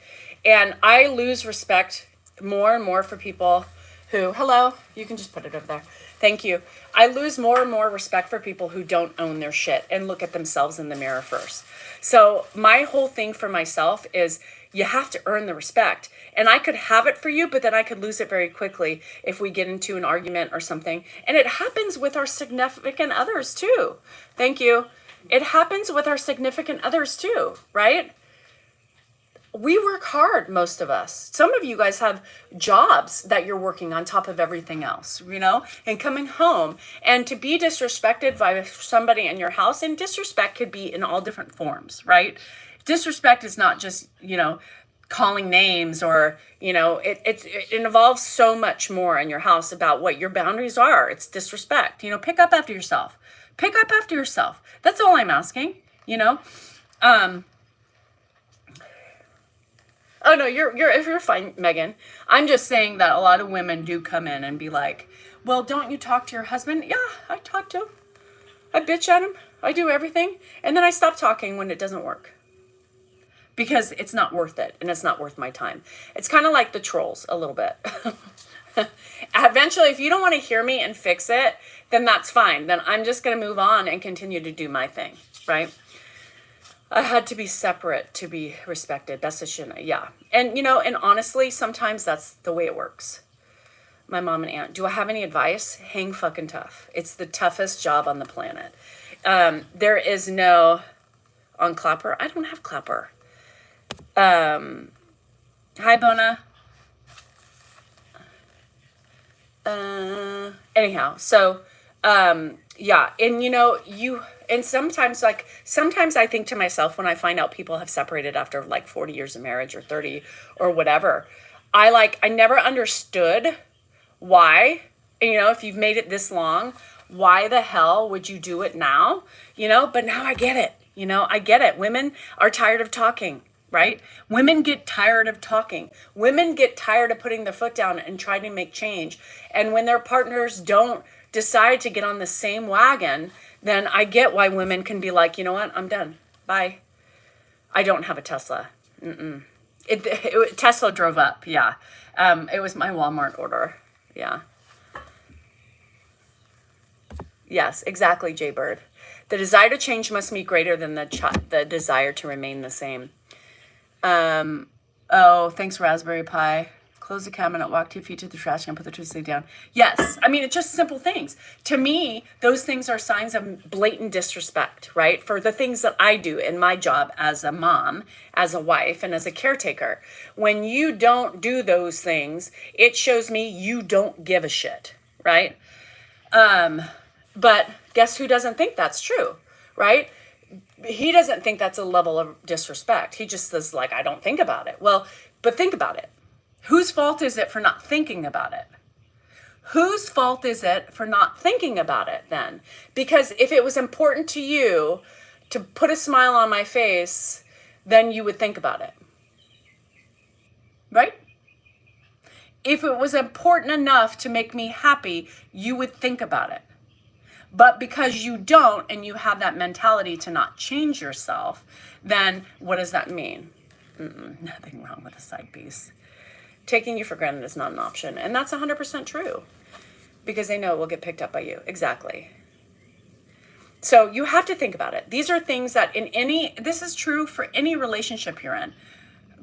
Speaker 2: and I lose respect more and more for people who. Hello, you can just put it over there. Thank you. I lose more and more respect for people who don't own their shit and look at themselves in the mirror first. So my whole thing for myself is you have to earn the respect. And I could have it for you, but then I could lose it very quickly if we get into an argument or something. And it happens with our significant others too. Thank you. It happens with our significant others too, right? We work hard, most of us. Some of you guys have jobs that you're working on top of everything else, and coming home and to be disrespected by somebody in your house. And disrespect could be in all different forms, right? Disrespect is not just, calling names or, it involves so much more in your house about what your boundaries are. It's disrespect, pick up after yourself. Pick up after yourself. That's all I'm asking, Oh no, you're fine, Megan. I'm just saying that a lot of women do come in and be like, well, don't you talk to your husband? Yeah, I talk to him. I bitch at him. I do everything. And then I stop talking when it doesn't work. Because it's not worth it, and it's not worth my time. It's kind of like the trolls a little bit. Eventually, if you don't want to hear me and fix it, then that's fine. Then I'm just going to move on and continue to do my thing, right? I had to be separate to be respected. That's a shit. Yeah. And, and honestly, sometimes that's the way it works. My mom and aunt. Do I have any advice? Hang fucking tough. It's the toughest job on the planet. There is no on Clapper. I don't have Clapper. Hi, Bona. Anyhow, so, yeah. And, and sometimes I think to myself when I find out people have separated after like 40 years of marriage or 30 or whatever, I never understood why, if you've made it this long, why the hell would you do it now? But now I get it. I get it. Women are tired of talking, right? Women get tired of talking. Women get tired of putting their foot down and trying to make change. And when their partners don't decide to get on the same wagon, then I get why women can be like, you know what? I'm done. Bye. I don't have a Tesla. Tesla drove up. Yeah. It was my Walmart order. Yeah. Yes, exactly, Jay Bird. The desire to change must be greater than the desire to remain the same. Oh, thanks, Raspberry Pi. Close the cabinet, walk 2 feet to the trash can, put the toothpaste down. Yes, I mean, it's just simple things. To me, those things are signs of blatant disrespect, right? For the things that I do in my job as a mom, as a wife, and as a caretaker. When you don't do those things, it shows me you don't give a shit, right? But guess who doesn't think that's true, right? He doesn't think that's a level of disrespect. He just says, like, I don't think about it. Well, but think about it. Whose fault is it for not thinking about it? Whose fault is it for not thinking about it then? Because if it was important to you to put a smile on my face, then you would think about it. Right? If it was important enough to make me happy, you would think about it. But because you don't, and you have that mentality to not change yourself, then what does that mean? Nothing wrong with a side piece. Taking you for granted is not an option. And that's 100% true. Because they know it will get picked up by you. Exactly. So you have to think about it. These are things that this is true for any relationship you're in.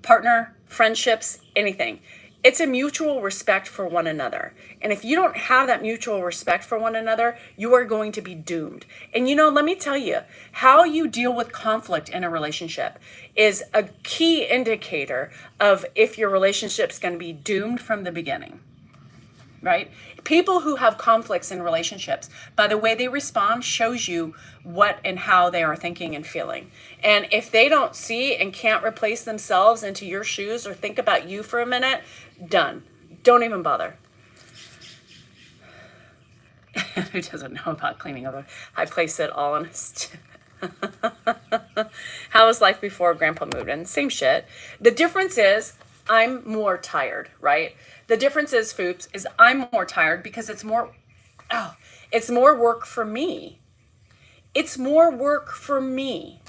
Speaker 2: Partner, friendships, anything. It's a mutual respect for one another. And if you don't have that mutual respect for one another, you are going to be doomed. And let me tell you, how you deal with conflict in a relationship is a key indicator of if your relationship's going to be doomed from the beginning. Right? People who have conflicts in relationships, by the way they respond, shows you what and how they are thinking and feeling. And if they don't see and can't replace themselves into your shoes or think about you for a minute, done. Don't even bother. Who doesn't know about cleaning up? I place it all on How was life before Grandpa moved in? Same shit. The difference is I'm more tired, right? The difference is, Foops, is I'm more tired because it's more work for me. It's more work for me.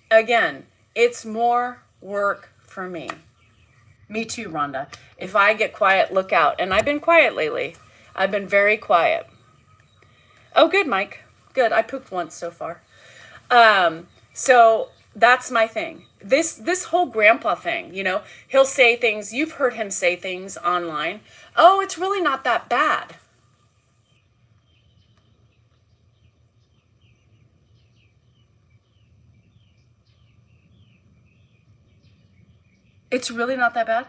Speaker 2: Again, it's more work for me. Me too, Rhonda. If I get quiet, look out. And I've been quiet lately. I've been very quiet. Oh, good, Mike. Good. I pooped once so far. So that's my thing. This whole grandpa thing, he'll say things. You've heard him say things online. Oh, it's really not that bad. It's really not that bad?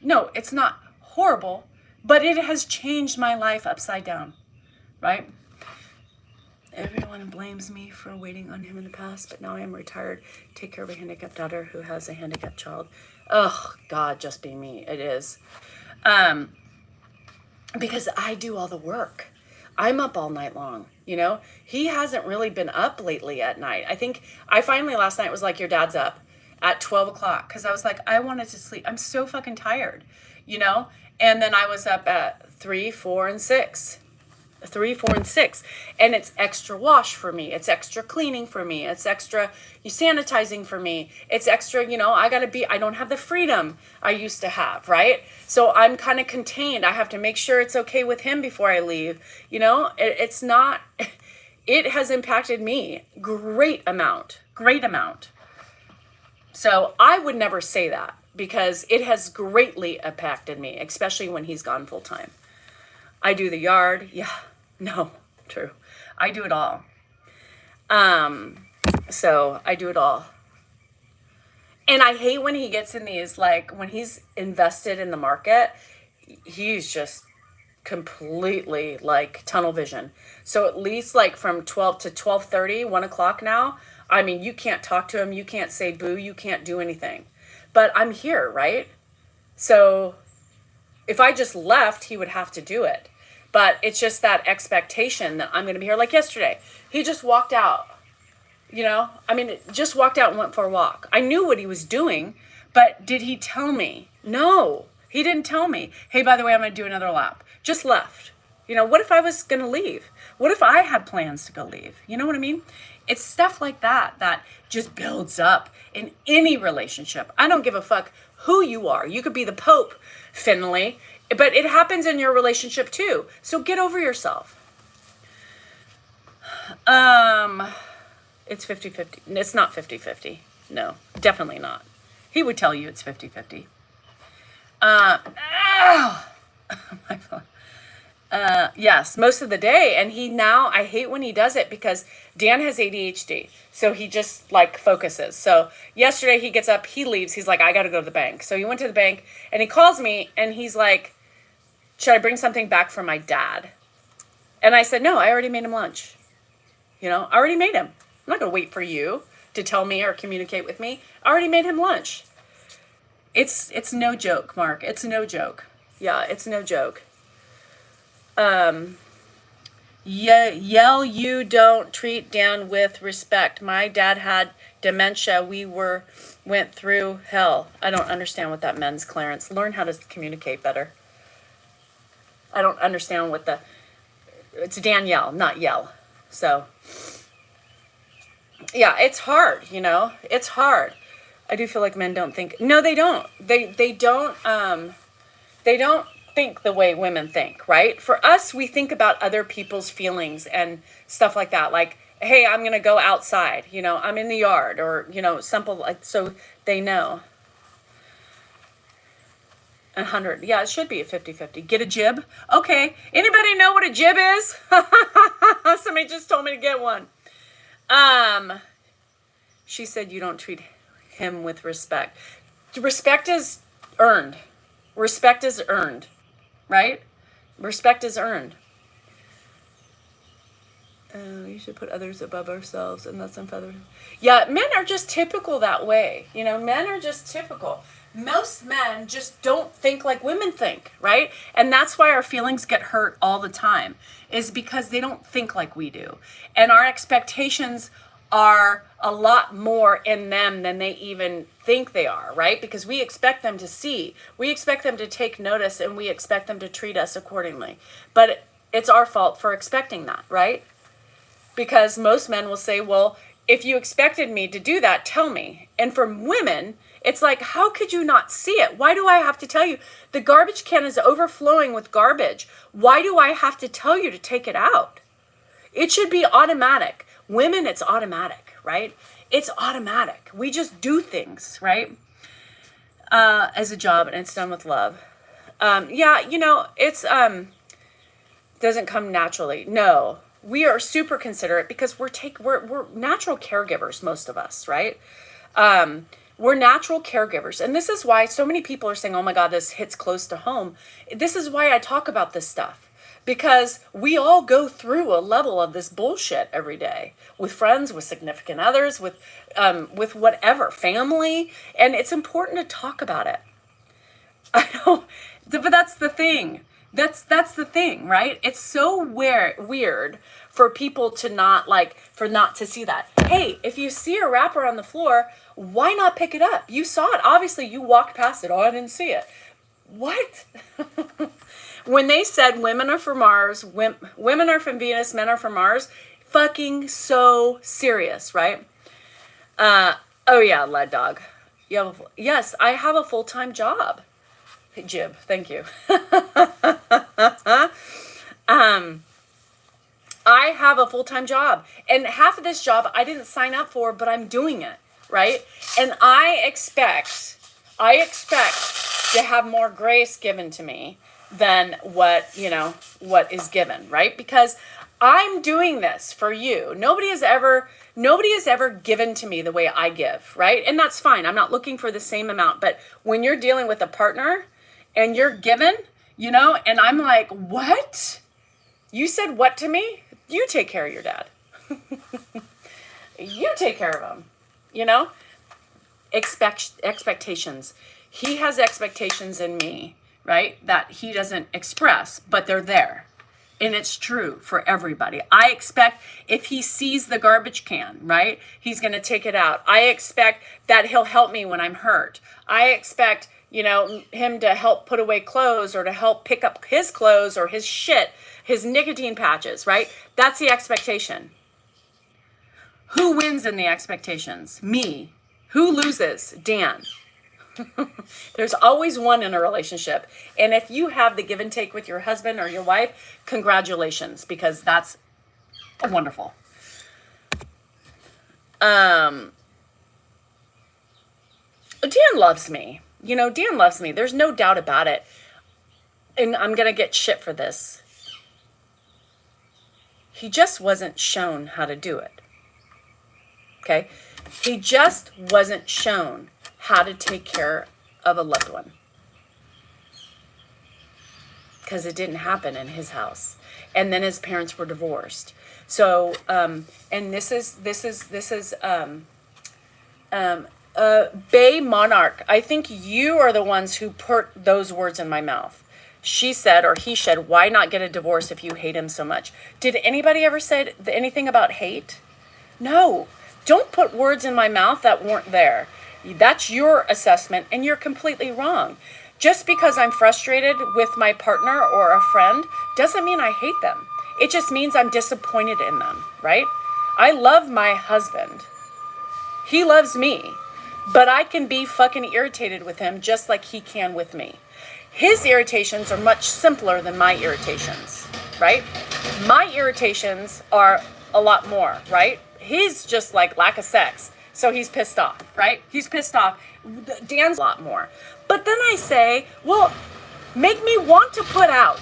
Speaker 2: No, it's not horrible, but it has changed my life upside down, right? Everyone blames me for waiting on him in the past, but now I am retired. Take care of a handicapped daughter who has a handicapped child. Oh, God, just be me. It is. Because I do all the work. I'm up all night long, He hasn't really been up lately at night. I think I finally last night was like, your dad's up at 12 o'clock. Because I was like, I wanted to sleep. I'm so fucking tired, And then I was up at 3, 4, and 6. 3, 4, and 6. And it's extra wash for me. It's extra cleaning for me. It's extra sanitizing for me. It's extra, I don't have the freedom I used to have, right? So I'm kind of contained. I have to make sure it's okay with him before I leave. It's not, it has impacted me great amount. So I would never say that because it has greatly impacted me, especially when he's gone full time. I do the yard. Yeah, no, true. I do it all. So I do it all. And I hate when he gets in these, like, when he's invested in the market, he's just completely like tunnel vision. So at least like from 12 to 12:30, 1 o'clock now, I mean, you can't talk to him, you can't say boo, you can't do anything. But I'm here, right? So if I just left, he would have to do it. But it's just that expectation that I'm going to be here. Like yesterday, he just walked out. I mean, just walked out and went for a walk. I knew what he was doing, but did he tell me? No, he didn't tell me. Hey, by the way, I'm going to do another lap. Just left. What if I was going to leave? What if I had plans to go leave? You know what I mean? It's stuff like that that just builds up in any relationship. I don't give a fuck who you are. You could be the Pope, Finley, but it happens in your relationship too. So get over yourself. It's 50-50. It's not 50-50. No, definitely not. He would tell you it's 50-50. My phone. Yes, most of the day. And I hate when he does it because Dan has ADHD. So he just like focuses. So yesterday he gets up, he leaves. He's like, I got to go to the bank. So he went to the bank and he calls me and he's like, should I bring something back for my dad? And I said, no, I already made him lunch. I already made him. I'm not going to wait for you to tell me or communicate with me. I already made him lunch. It's no joke, Mark. It's no joke. Yeah, it's no joke. Yell you don't treat Dan with respect. My dad had dementia. We went through hell. I don't understand what that means, Clarence. Learn how to communicate better. I don't understand it's Danielle, not yell. So, yeah, it's hard, it's hard. I do feel like men don't think. No, they don't. They don't think the way women think, right? For us, we think about other people's feelings and stuff like that. Like, hey, I'm going to go outside, I'm in the yard or, simple, like, so they know. 100. Yeah, it should be a 50-50. Get a jib. Okay. Anybody know what a jib is? Somebody just told me to get one. She said you don't treat him with respect. Respect is earned. Respect is earned. Right? Respect is earned. You should put others above ourselves and that's unfeathered. Yeah, men are just typical that way. Men are just typical. Most men just don't think like women think, right? And that's why our feelings get hurt all the time, is because they don't think like we do. And our expectations are a lot more in them than they even think they are, right? Because we expect them to see, we expect them to take notice, and we expect them to treat us accordingly. But it's our fault for expecting that, right? Because most men will say, well, if you expected me to do that, tell me. And for women, it's like, how could you not see it? Why do I have to tell you? The garbage can is overflowing with garbage. Why do I have to tell you to take it out? It should be automatic. Women, it's automatic, right? It's automatic. We just do things, right? As a job, and it's done with love. Yeah, it's doesn't come naturally. No, we are super considerate because we're natural caregivers, most of us, right? We're natural caregivers. And this is why so many people are saying, oh my God, this hits close to home. This is why I talk about this stuff. Because we all go through a level of this bullshit every day with friends, with significant others, with whatever, family. And it's important to talk about it. I know, but that's the thing. That's the thing, right? It's so weird for people to not to see that. Hey, if you see a wrapper on the floor, why not pick it up? You saw it. Obviously, you walked past it. Oh, I didn't see it. What? When they said women are from Mars, women are from Venus, men are from Mars, fucking so serious, right? Oh yeah, lead dog. Yes, I have a full-time job. Jib, thank you. I have a full-time job, and half of this job I didn't sign up for, but I'm doing it, right? And I expect to have more grace given to me than what is given, right? Because I'm doing this for you. Nobody has ever given to me the way I give, right? And that's fine. I'm not looking for the same amount, but when you're dealing with a partner and you're given, And I'm like, what? You said what to me? You take care of your dad. You take care of him, you know? Expectations. He has expectations in me, right? That he doesn't express, but they're there. And it's true for everybody. I expect if he sees the garbage can, right, he's going to take it out. I expect that he'll help me when I'm hurt. I expect, him to help put away clothes or to help pick up his clothes or his shit, his nicotine patches, right? That's the expectation. Who wins in the expectations? Me. Who loses? Dan. There's always one in a relationship. And if you have the give and take with your husband or your wife, congratulations, because that's wonderful. Dan loves me. Dan loves me. There's no doubt about it. And I'm going to get shit for this. He just wasn't shown how to do it. Okay? He just wasn't shown how to take care of a loved one. Because it didn't happen in his house. And then his parents were divorced. So, and this is Bay Monarch. I think you are the ones who put those words in my mouth. She said, or he said, why not get a divorce if you hate him so much? Did anybody ever say anything about hate? No. Don't put words in my mouth that weren't there. That's your assessment, and you're completely wrong. Just because I'm frustrated with my partner or a friend doesn't mean I hate them. It just means I'm disappointed in them, right? I love my husband. He loves me. But I can be fucking irritated with him just like he can with me. His irritations are much simpler than my irritations, right? My irritations are a lot more, right? He's just like lack of sex. So he's pissed off, right? He's pissed off. Dan's a lot more. But then I say, well, make me want to put out.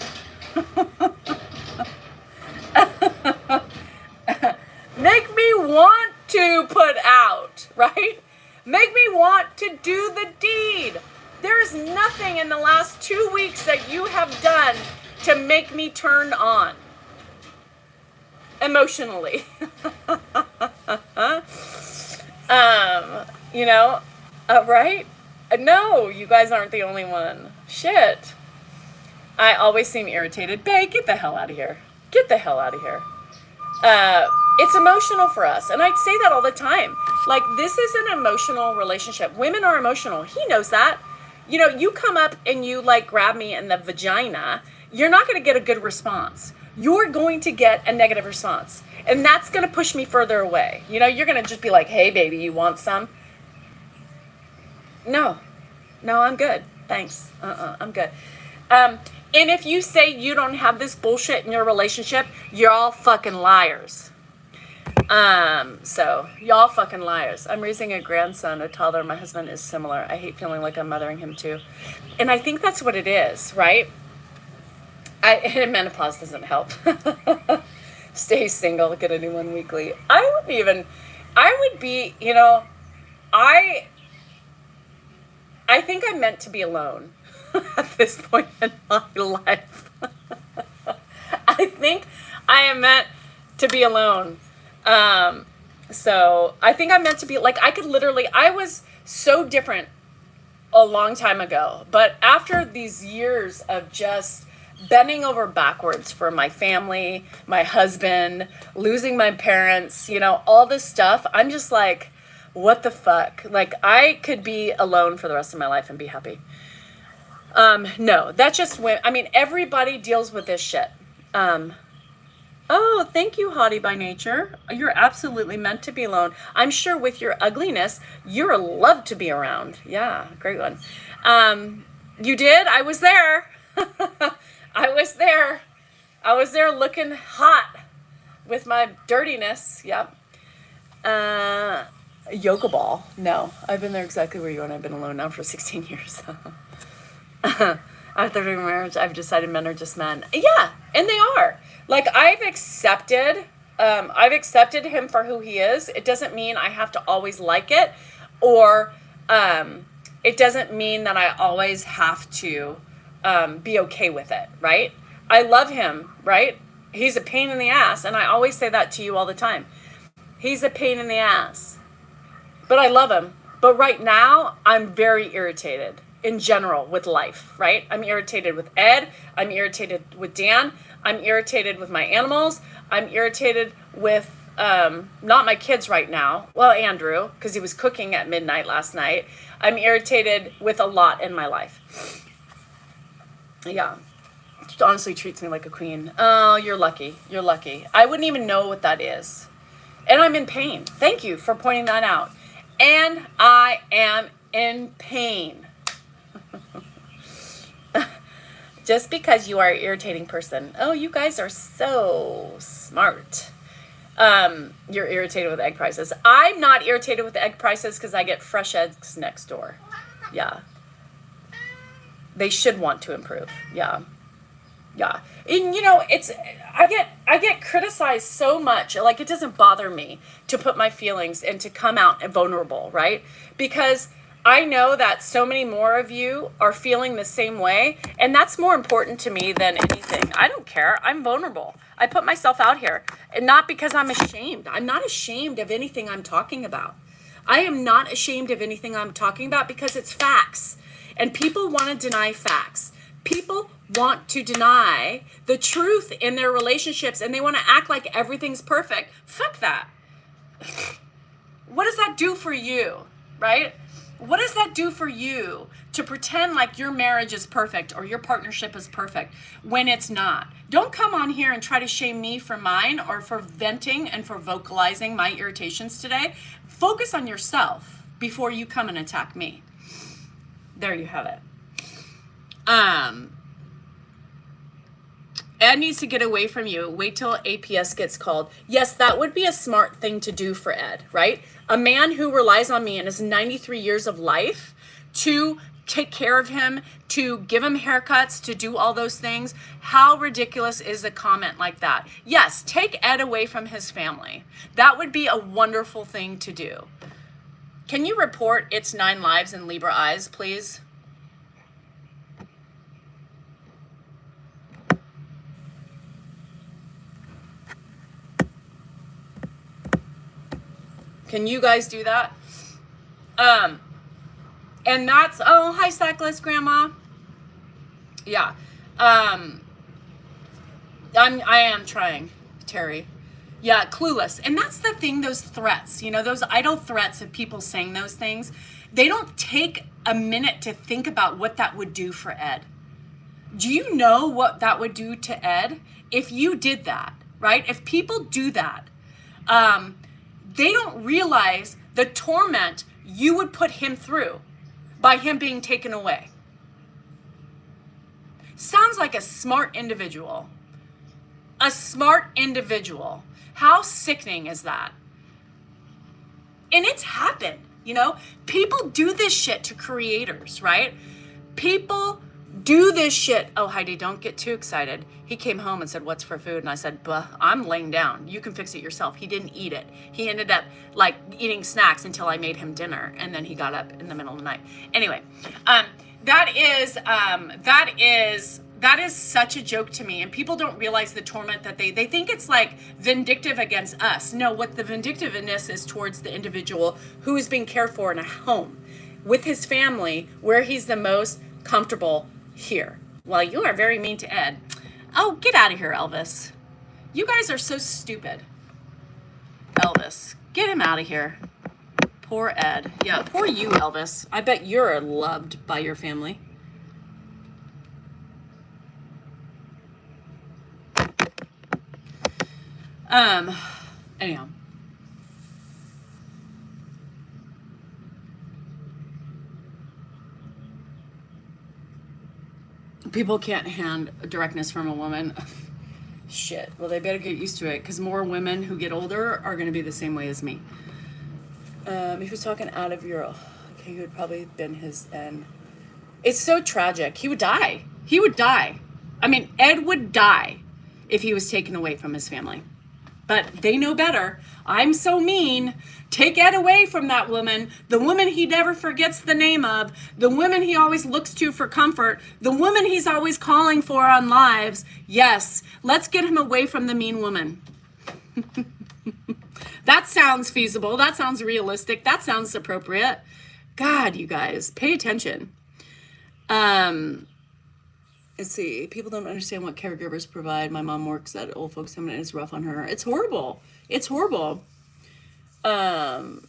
Speaker 2: Make me want to put out, right? Make me want to do the deed. There's nothing in the last 2 weeks that you have done to make me turn on emotionally. Right? No, you guys aren't the only one. Shit. I always seem irritated. Babe, get the hell out of here. Get the hell out of here. It's emotional for us. And I'd say that all the time. Like, this is an emotional relationship. Women are emotional. He knows that. You come up and you, grab me in the vagina, you're not going to get a good response. You're going to get a negative response. And that's going to push me further away. You're going to just be like, hey, baby, you want some? No, I'm good. Thanks. I'm good. And if you say you don't have this bullshit in your relationship, you're all fucking liars. So y'all fucking liars. I'm raising a grandson, a toddler. My husband is similar. I hate feeling like I'm mothering him too. And I think that's what it is, right? And menopause doesn't help. Stay single, get a new one weekly. I think I'm meant to be alone at this point in my life. I think I am meant to be alone. So I think I'm meant to be, I was so different a long time ago. But after these years of just bending over backwards for my family, my husband, losing my parents, all this stuff, I'm just like, what the fuck? I could be alone for the rest of my life and be happy. No, that's just when, everybody deals with this shit. Oh, thank you, Hottie by Nature. You're absolutely meant to be alone. I'm sure with your ugliness, you're loved to be around. Yeah, great one. You did? I was there. I was there looking hot with my dirtiness. Yep. Yoga ball. No, I've been there exactly where you are, and I've been alone now for 16 years. After marriage, I've decided men are just men. Yeah, and they are. I've accepted him for who he is. It doesn't mean I have to always like it, or it doesn't mean that I always have to be okay with it, right? I love him, right? He's a pain in the ass, and I always say that to you all the time. He's a pain in the ass, but I love him. But right now, I'm very irritated in general with life, right? I'm irritated with Ed. I'm irritated with Dan. I'm irritated with my animals. I'm irritated with not my kids right now. Well, Andrew, because he was cooking at midnight last night. I'm irritated with a lot in my life. Yeah. She honestly treats me like a queen. Oh, you're lucky. You're lucky. I wouldn't even know what that is. And I'm in pain. Thank you for pointing that out. And I am in pain. Just because you are an irritating person. Oh, you guys are so smart. You're irritated with egg prices. I'm not irritated with egg prices because I get fresh eggs next door. Yeah. They should want to improve. Yeah. Yeah. And I get criticized so much. Like, it doesn't bother me to put my feelings and to come out vulnerable, right? Because I know that so many more of you are feeling the same way, and that's more important to me than anything. I don't care. I'm vulnerable. I put myself out here, and not because I'm ashamed. I'm not ashamed of anything I'm talking about. I am not ashamed of anything I'm talking about because it's facts. And people want to deny facts. People want to deny the truth in their relationships, and they want to act like everything's perfect. Fuck that. What does that do for you, right? What does that do for you to pretend like your marriage is perfect or your partnership is perfect when it's not? Don't come on here and try to shame me for mine or for venting and for vocalizing my irritations today. Focus on yourself before you come and attack me. There you have it. Ed needs to get away from you. Wait till APS gets called. Yes, that would be a smart thing to do for Ed, right? A man who relies on me in his 93 years of life to take care of him, to give him haircuts, to do all those things. How ridiculous is a comment like that? Yes, take Ed away from his family. That would be a wonderful thing to do. Can you report It's 9 Lives in Libra Eyes, please? Can you guys do that? And that's, oh, hi, Sackless Grandma. Yeah. I am trying, Terry. Yeah, clueless. And that's the thing, those threats, those idle threats of people saying those things, they don't take a minute to think about what that would do for Ed. Do you know what that would do to Ed if you did that, right? If people do that, they don't realize the torment you would put him through by him being taken away. Sounds like a smart individual. A smart individual. How sickening is that? And it's happened, People do this shit to creators, right? People do this shit. Oh, Heidi, don't get too excited. He came home and said, what's for food? And I said, I'm laying down. You can fix it yourself. He didn't eat it. He ended up eating snacks until I made him dinner. And then he got up in the middle of the night. Anyway, that is such a joke to me. And people don't realize the torment that they think it's like vindictive against us. No, what the vindictiveness is towards the individual who is being cared for in a home with his family where he's the most comfortable here. Well, you are very mean to Ed. Oh, get out of here, Elvis. You guys are so stupid. Elvis, get him out of here. Poor Ed. Yeah, poor you, Elvis. I bet you're loved by your family. Anyhow. People can't hand directness from a woman. Shit. Well, they better get used to it because more women who get older are going to be the same way as me. If he was talking out of your... Okay, he would probably have been his end. It's so tragic. He would die. He would die. I mean, Ed would die if he was taken away from his family. but they know better. I'm so mean. Take Ed away from that woman, the woman he never forgets the name of, the woman he always looks to for comfort, the woman he's always calling for on lives. Yes, let's get him away from the mean woman. That sounds feasible. That sounds realistic. That sounds appropriate. God, you guys, pay attention. Let's see. People don't understand what caregivers provide. My mom works at old folks home and it's rough on her. It's horrible. It's horrible. Yes.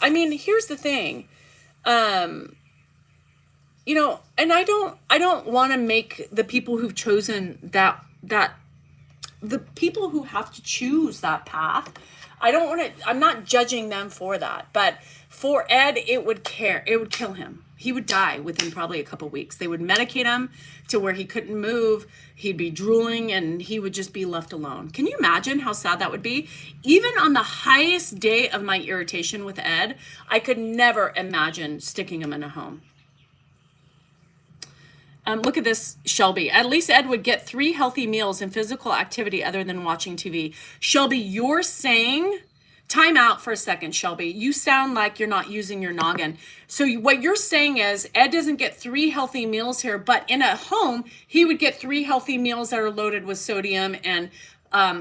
Speaker 2: I mean, here's the thing. You know, and I don't want to make the people who've chosen that the people who have to choose that path. I'm not judging them for that, but for Ed, it would kill him. He would die within probably a couple weeks. They would medicate him to where he couldn't move. He'd be drooling and he would just be left alone. Can you imagine how sad that would be? Even on the highest day of my irritation with Ed, I could never imagine sticking him in a home. Look at this, Shelby. At least Ed would get 3 healthy meals and physical activity other than watching TV. Shelby, you're saying, time out for a second, Shelby. You sound like you're not using your noggin. So what you're saying is Ed doesn't get 3 healthy meals here, but in a home, he would get 3 healthy meals that are loaded with sodium and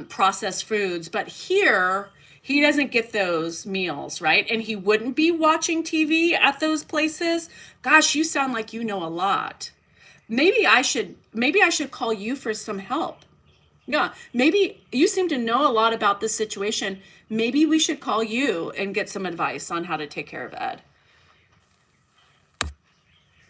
Speaker 2: processed foods. But here, he doesn't get those meals, right? And he wouldn't be watching TV at those places. Gosh, you sound like you know a lot. Maybe I should call you for some help. Yeah, maybe you seem to know a lot about this situation. Maybe we should call you and get some advice on how to take care of Ed.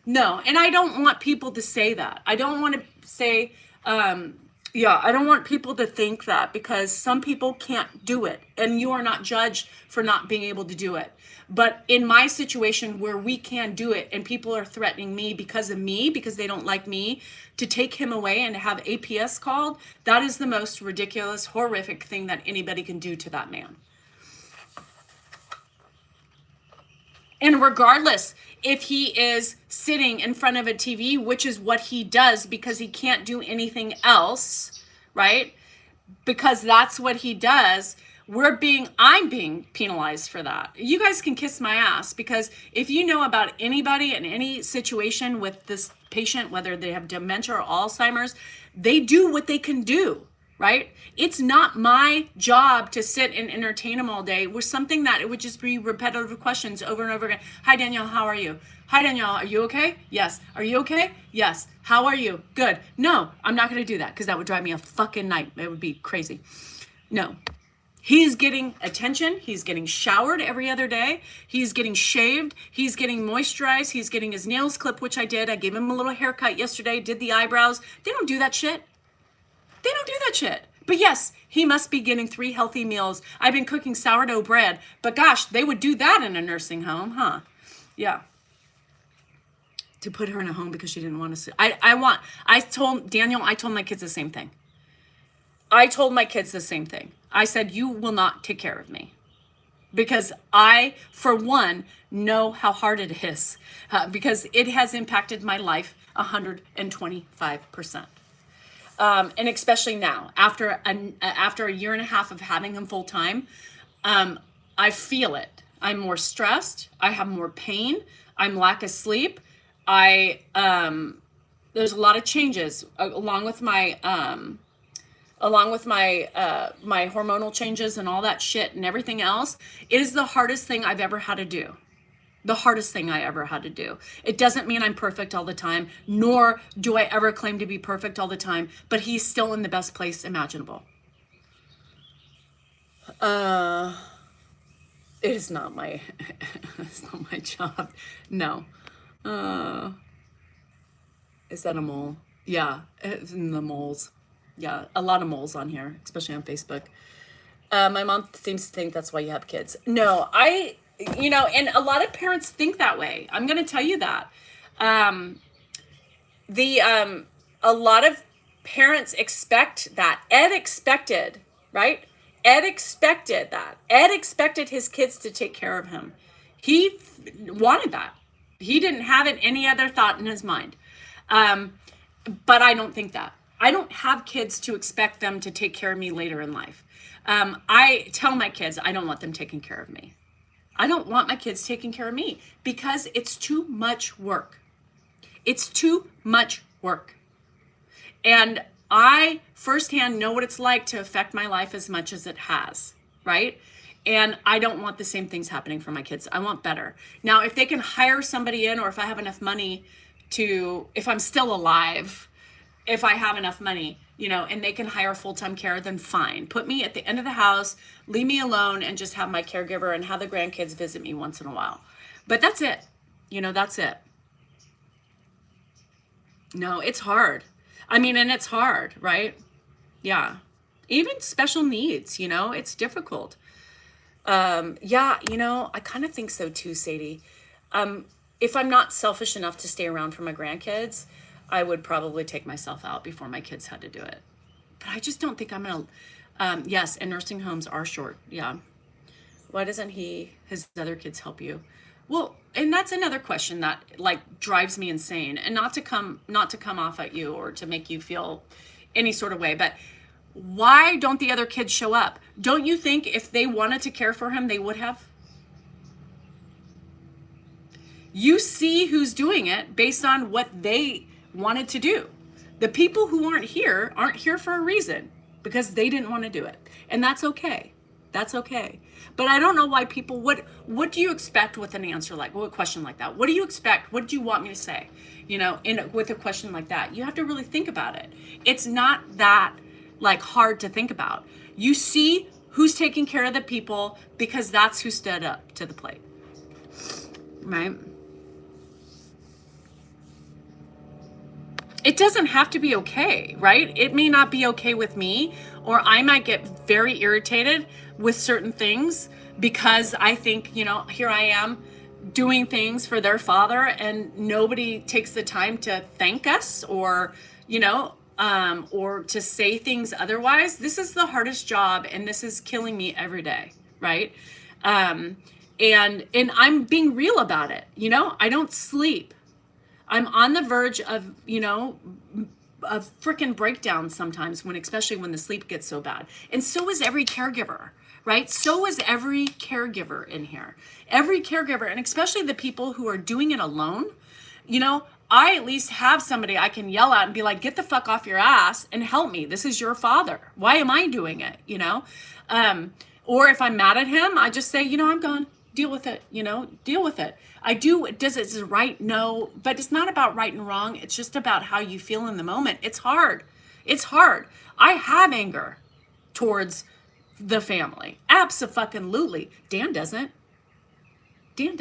Speaker 2: No, and I don't want people to say that. I don't want to say, I don't want people to think that, because some people can't do it and you are not judged for not being able to do it. But in my situation where we can do it and people are threatening me because of me, because they don't like me, to take him away and have APS called, that is the most ridiculous, horrific thing that anybody can do to that man. And regardless if he is sitting in front of a TV, which is what he does because he can't do anything else, right? Because that's what he does. I'm being penalized for that. You guys can kiss my ass, because if you know about anybody in any situation with this patient, whether they have dementia or Alzheimer's, they do what they can do, right? It's not my job to sit and entertain them all day with something that it would just be repetitive questions over and over again. Hi, Danielle, how are you? Hi, Danielle, are you okay? Yes. Are you okay? Yes. How are you? Good. No, I'm not going to do that, because that would drive me a fucking night. It would be crazy. No. He's getting attention. He's getting showered every other day. He's getting shaved. He's getting moisturized. He's getting his nails clipped, which I did. I gave him a little haircut yesterday, did the eyebrows. They don't do that shit. They don't do that shit. But yes, he must be getting 3 healthy meals. I've been cooking sourdough bread, but gosh, they would do that in a nursing home, huh? Yeah. To put her in a home because she didn't want to sit. I told my kids the same thing. I said, you will not take care of me, because I, for one, know how hard it is, because it has impacted my life 125%. And especially now, after a year and a half of having him full time, I feel it. I'm more stressed. I have more pain. I'm lack of sleep. There's a lot of changes along with my my hormonal changes and all that shit and everything else. It is the hardest thing I've ever had to do. The hardest thing I ever had to do. It doesn't mean I'm perfect all the time, nor do I ever claim to be perfect all the time, but he's still in the best place imaginable. It is not my, it's not my job. No. Is that a mole? Yeah, it's in the moles. Yeah, a lot of moles on here, especially on Facebook. My mom seems to think that's why you have kids. No, and a lot of parents think that way. I'm going to tell you that. A lot of parents expect that. Ed expected, right? Ed expected that. Ed expected his kids to take care of him. He wanted that. He didn't have it any other thought in his mind. But I don't think that. I don't have kids to expect them to take care of me later in life. I tell my kids I don't want them taking care of me. I don't want my kids taking care of me because it's too much work. It's too much work. And I firsthand know what it's like to affect my life as much as it has, right? And I don't want the same things happening for my kids. I want better. Now, if they can hire somebody in, or if I have enough money to, if I'm still alive, if I have enough money, and they can hire full-time care, then fine. Put me at the end of the house, leave me alone, and just have my caregiver and have the grandkids visit me once in a while. But that's it. That's it. No, it's hard. And it's hard, right? Yeah. Even special needs, it's difficult. Yeah, I kind of think so too, Sadie. If I'm not selfish enough to stay around for my grandkids, I would probably take myself out before my kids had to do it. But I just don't think I'm gonna. Yes, and nursing homes are short. Yeah. Why doesn't his other kids help you? Well, and that's another question that like drives me insane. And not to come off at you or to make you feel any sort of way, but why don't the other kids show up? Don't you think if they wanted to care for him, they would have? You see who's doing it based on what they wanted to do. The people who aren't here for a reason, because they didn't want to do it. And that's okay. That's okay. But I don't know why people, what do you expect with an answer with a question like that? What do you expect? What do you want me to say? With a question like that, you have to really think about it. It's not that hard to think about. You see who's taking care of the people because that's who stood up to the plate. Right? It doesn't have to be okay, right? It may not be okay with me, or I might get very irritated with certain things because I think, here I am doing things for their father and nobody takes the time to thank us or to say things otherwise. This is the hardest job and this is killing me every day, right? And I'm being real about it. I don't sleep. I'm on the verge of, a freaking breakdown sometimes especially when the sleep gets so bad. And so is every caregiver, right? So is every caregiver in here. Every caregiver, and especially the people who are doing it alone, I at least have somebody I can yell at and be like, get the fuck off your ass and help me. This is your father. Why am I doing it? Or if I'm mad at him, I just say, I'm gone. Deal with it, deal with it. Is it right? No, but it's not about right and wrong. It's just about how you feel in the moment. It's hard. It's hard. I have anger towards the family. Abso-fucking-lutely. Dan doesn't. You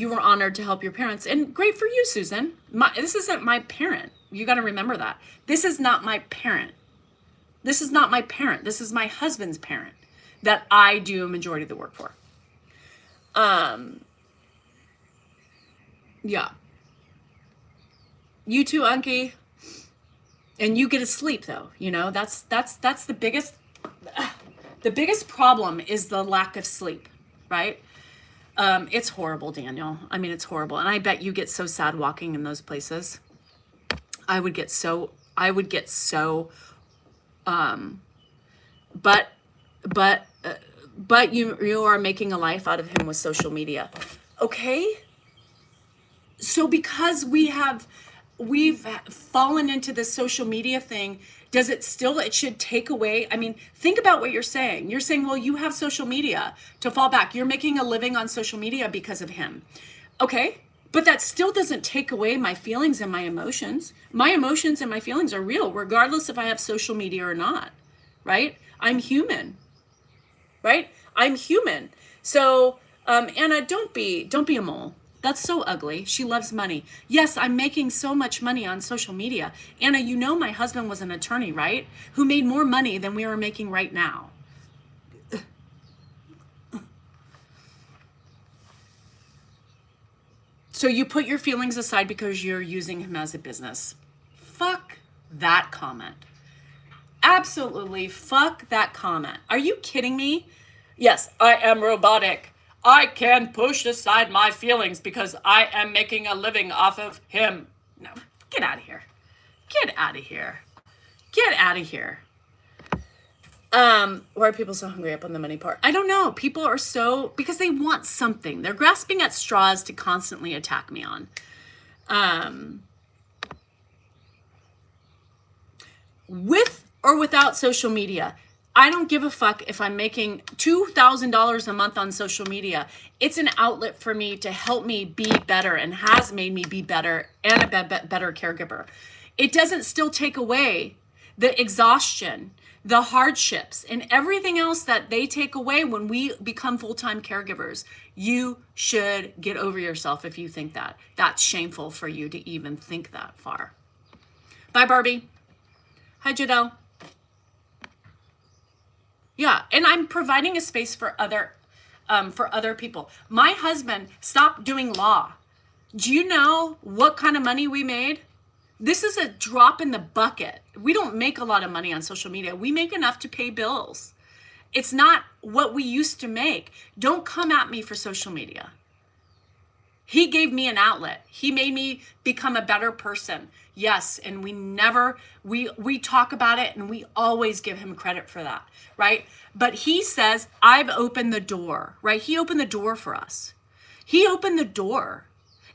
Speaker 2: were honored to help your parents, and great for you, Susan. This isn't my parent. You got to remember that. This is not my parent. This is not my parent. This is my husband's parent that I do a majority of the work for. Yeah. You too, Unky. And you get to sleep though. That's the biggest problem is the lack of sleep, right? It's horrible, Daniel. It's horrible. And I bet you get so sad walking in those places. I would get so, but you are making a life out of him with social media. Okay? So because we've fallen into this social media thing, it should take away, think about what you're saying. You're saying, well, you have social media to fall back. You're making a living on social media because of him. Okay? But that still doesn't take away my feelings and my emotions. My emotions and my feelings are real, regardless if I have social media or not, right? I'm human, right? I'm human. So, Anna, don't be a mole. That's so ugly. She loves money. Yes, I'm making so much money on social media. Anna, my husband was an attorney, right? Who made more money than we are making right now. So you put your feelings aside because you're using him as a business. Fuck that comment. Absolutely fuck that comment. Are you kidding me? Yes, I am robotic. I can push aside my feelings because I am making a living off of him. No, get out of here. Get out of here. Get out of here. Why are people so hungry up on the money part? I don't know. People are so, because they want something. They're grasping at straws to constantly attack me on. With or without social media, I don't give a fuck if I'm making $2,000 a month on social media. It's an outlet for me to help me be better and has made me be better and a better caregiver. It doesn't still take away the exhaustion, the hardships, and everything else that they take away when we become full-time caregivers. You should get over yourself if you think that. That's shameful for you to even think that far. Bye, Barbie. Hi, Jadelle. Yeah, and I'm providing a space for other people. My husband stopped doing law. Do you know what kind of money we made? This is a drop in the bucket. We don't make a lot of money on social media. We make enough to pay bills. It's not what we used to make. Don't come at me for social media. He gave me an outlet. He made me become a better person. Yes, and we talk about it and we always give him credit for that, right? But he says, I've opened the door, right? He opened the door for us. He opened the door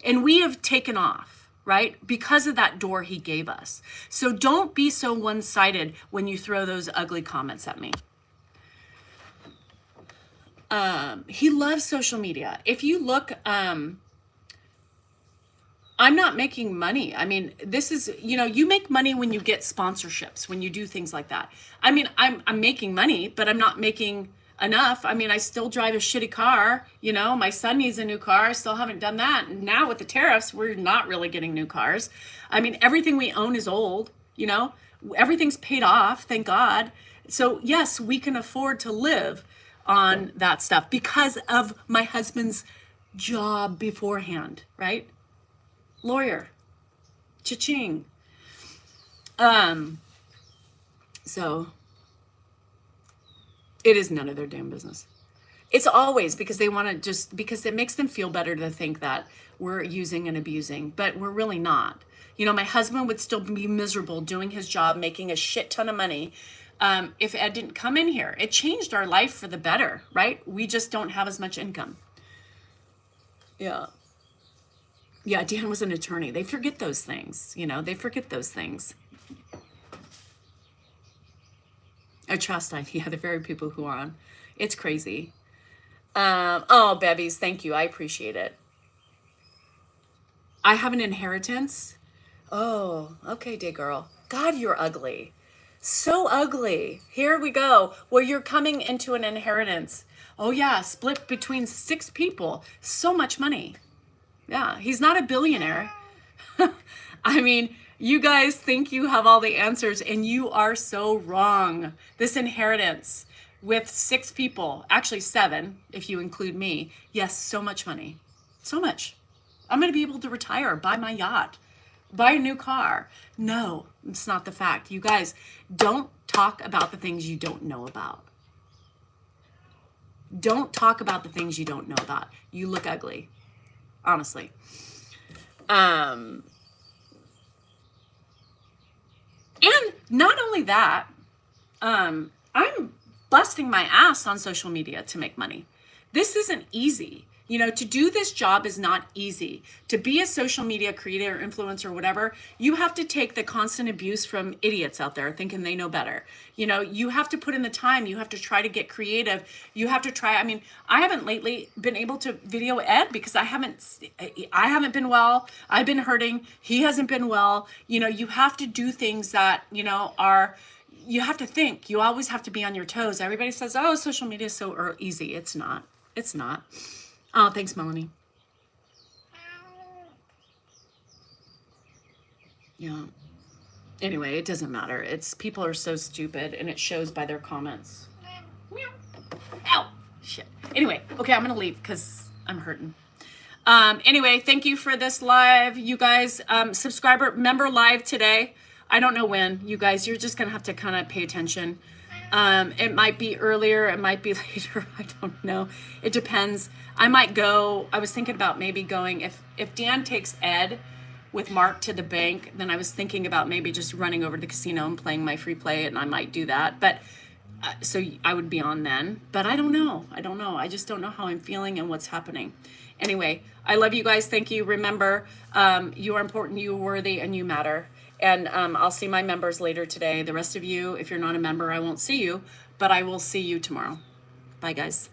Speaker 2: and we have taken off, right? Because of that door he gave us. So don't be so one-sided when you throw those ugly comments at me. He loves social media. If you look, I'm not making money. I mean, this is, you make money when you get sponsorships, when you do things like that. I mean, I'm making money, but I'm not making enough. I mean, I still drive a shitty car. My son needs a new car. I still haven't done that. And now with the tariffs, we're not really getting new cars. I mean, everything we own is old, everything's paid off, thank God. So yes, we can afford to live on that stuff because of my husband's job beforehand, right? Lawyer, cha-ching. So it is none of their damn business. It's always because they want to because it makes them feel better to think that we're using and abusing, but we're really not. My husband would still be miserable doing his job, making a shit ton of money. If Ed didn't come in here, it changed our life for the better, right? We just don't have as much income. Yeah. Yeah, Dan was an attorney. They forget those things, they forget those things. I trust, the very people who are on. It's crazy. Oh, Bevies, thank you. I appreciate it. I have an inheritance. Oh, okay, day girl. God, you're ugly. So ugly. Here we go. Well, you're coming into an inheritance. Oh yeah, split between 6 people. So much money. Yeah, he's not a billionaire. I mean, you guys think you have all the answers and you are so wrong. This inheritance with 6 people, actually 7, if you include me. Yes, so much money. So much. I'm going to be able to retire, buy my yacht, buy a new car. No, it's not the fact. You guys, don't talk about the things you don't know about. Don't talk about the things you don't know about. You look ugly. Honestly. And not only that, I'm busting my ass on social media to make money. This isn't easy. To do this job is not easy. To be a social media creator, influencer, whatever, you have to take the constant abuse from idiots out there thinking they know better. You have to put in the time. You have to try to get creative. You have to try. I mean, I haven't lately been able to video Ed because I haven't been well. I've been hurting. He hasn't been well. You have to do things that, you have to think. You always have to be on your toes. Everybody says, oh, social media is so easy. It's not. It's not. Oh, thanks, Melanie. Yeah. Anyway, it doesn't matter. People are so stupid, and it shows by their comments. Ow! Shit. Anyway, okay, I'm gonna leave because I'm hurting. Anyway, thank you for this live, you guys. Member live today. I don't know when, you guys. You're just gonna have to kind of pay attention. It might be earlier, it might be later. I don't know. It depends. I might go. I was thinking about maybe going if Dan takes Ed with Mark to the bank, then I was thinking about maybe just running over to the casino and playing my free play, and I might do that. But so I would be on then. But I don't know. I don't know. I just don't know how I'm feeling and what's happening. Anyway, I love you guys. Thank you. Remember, you are important, you are worthy, and you matter. And I'll see my members later today. The rest of you, if you're not a member, I won't see you, but I will see you tomorrow. Bye, guys.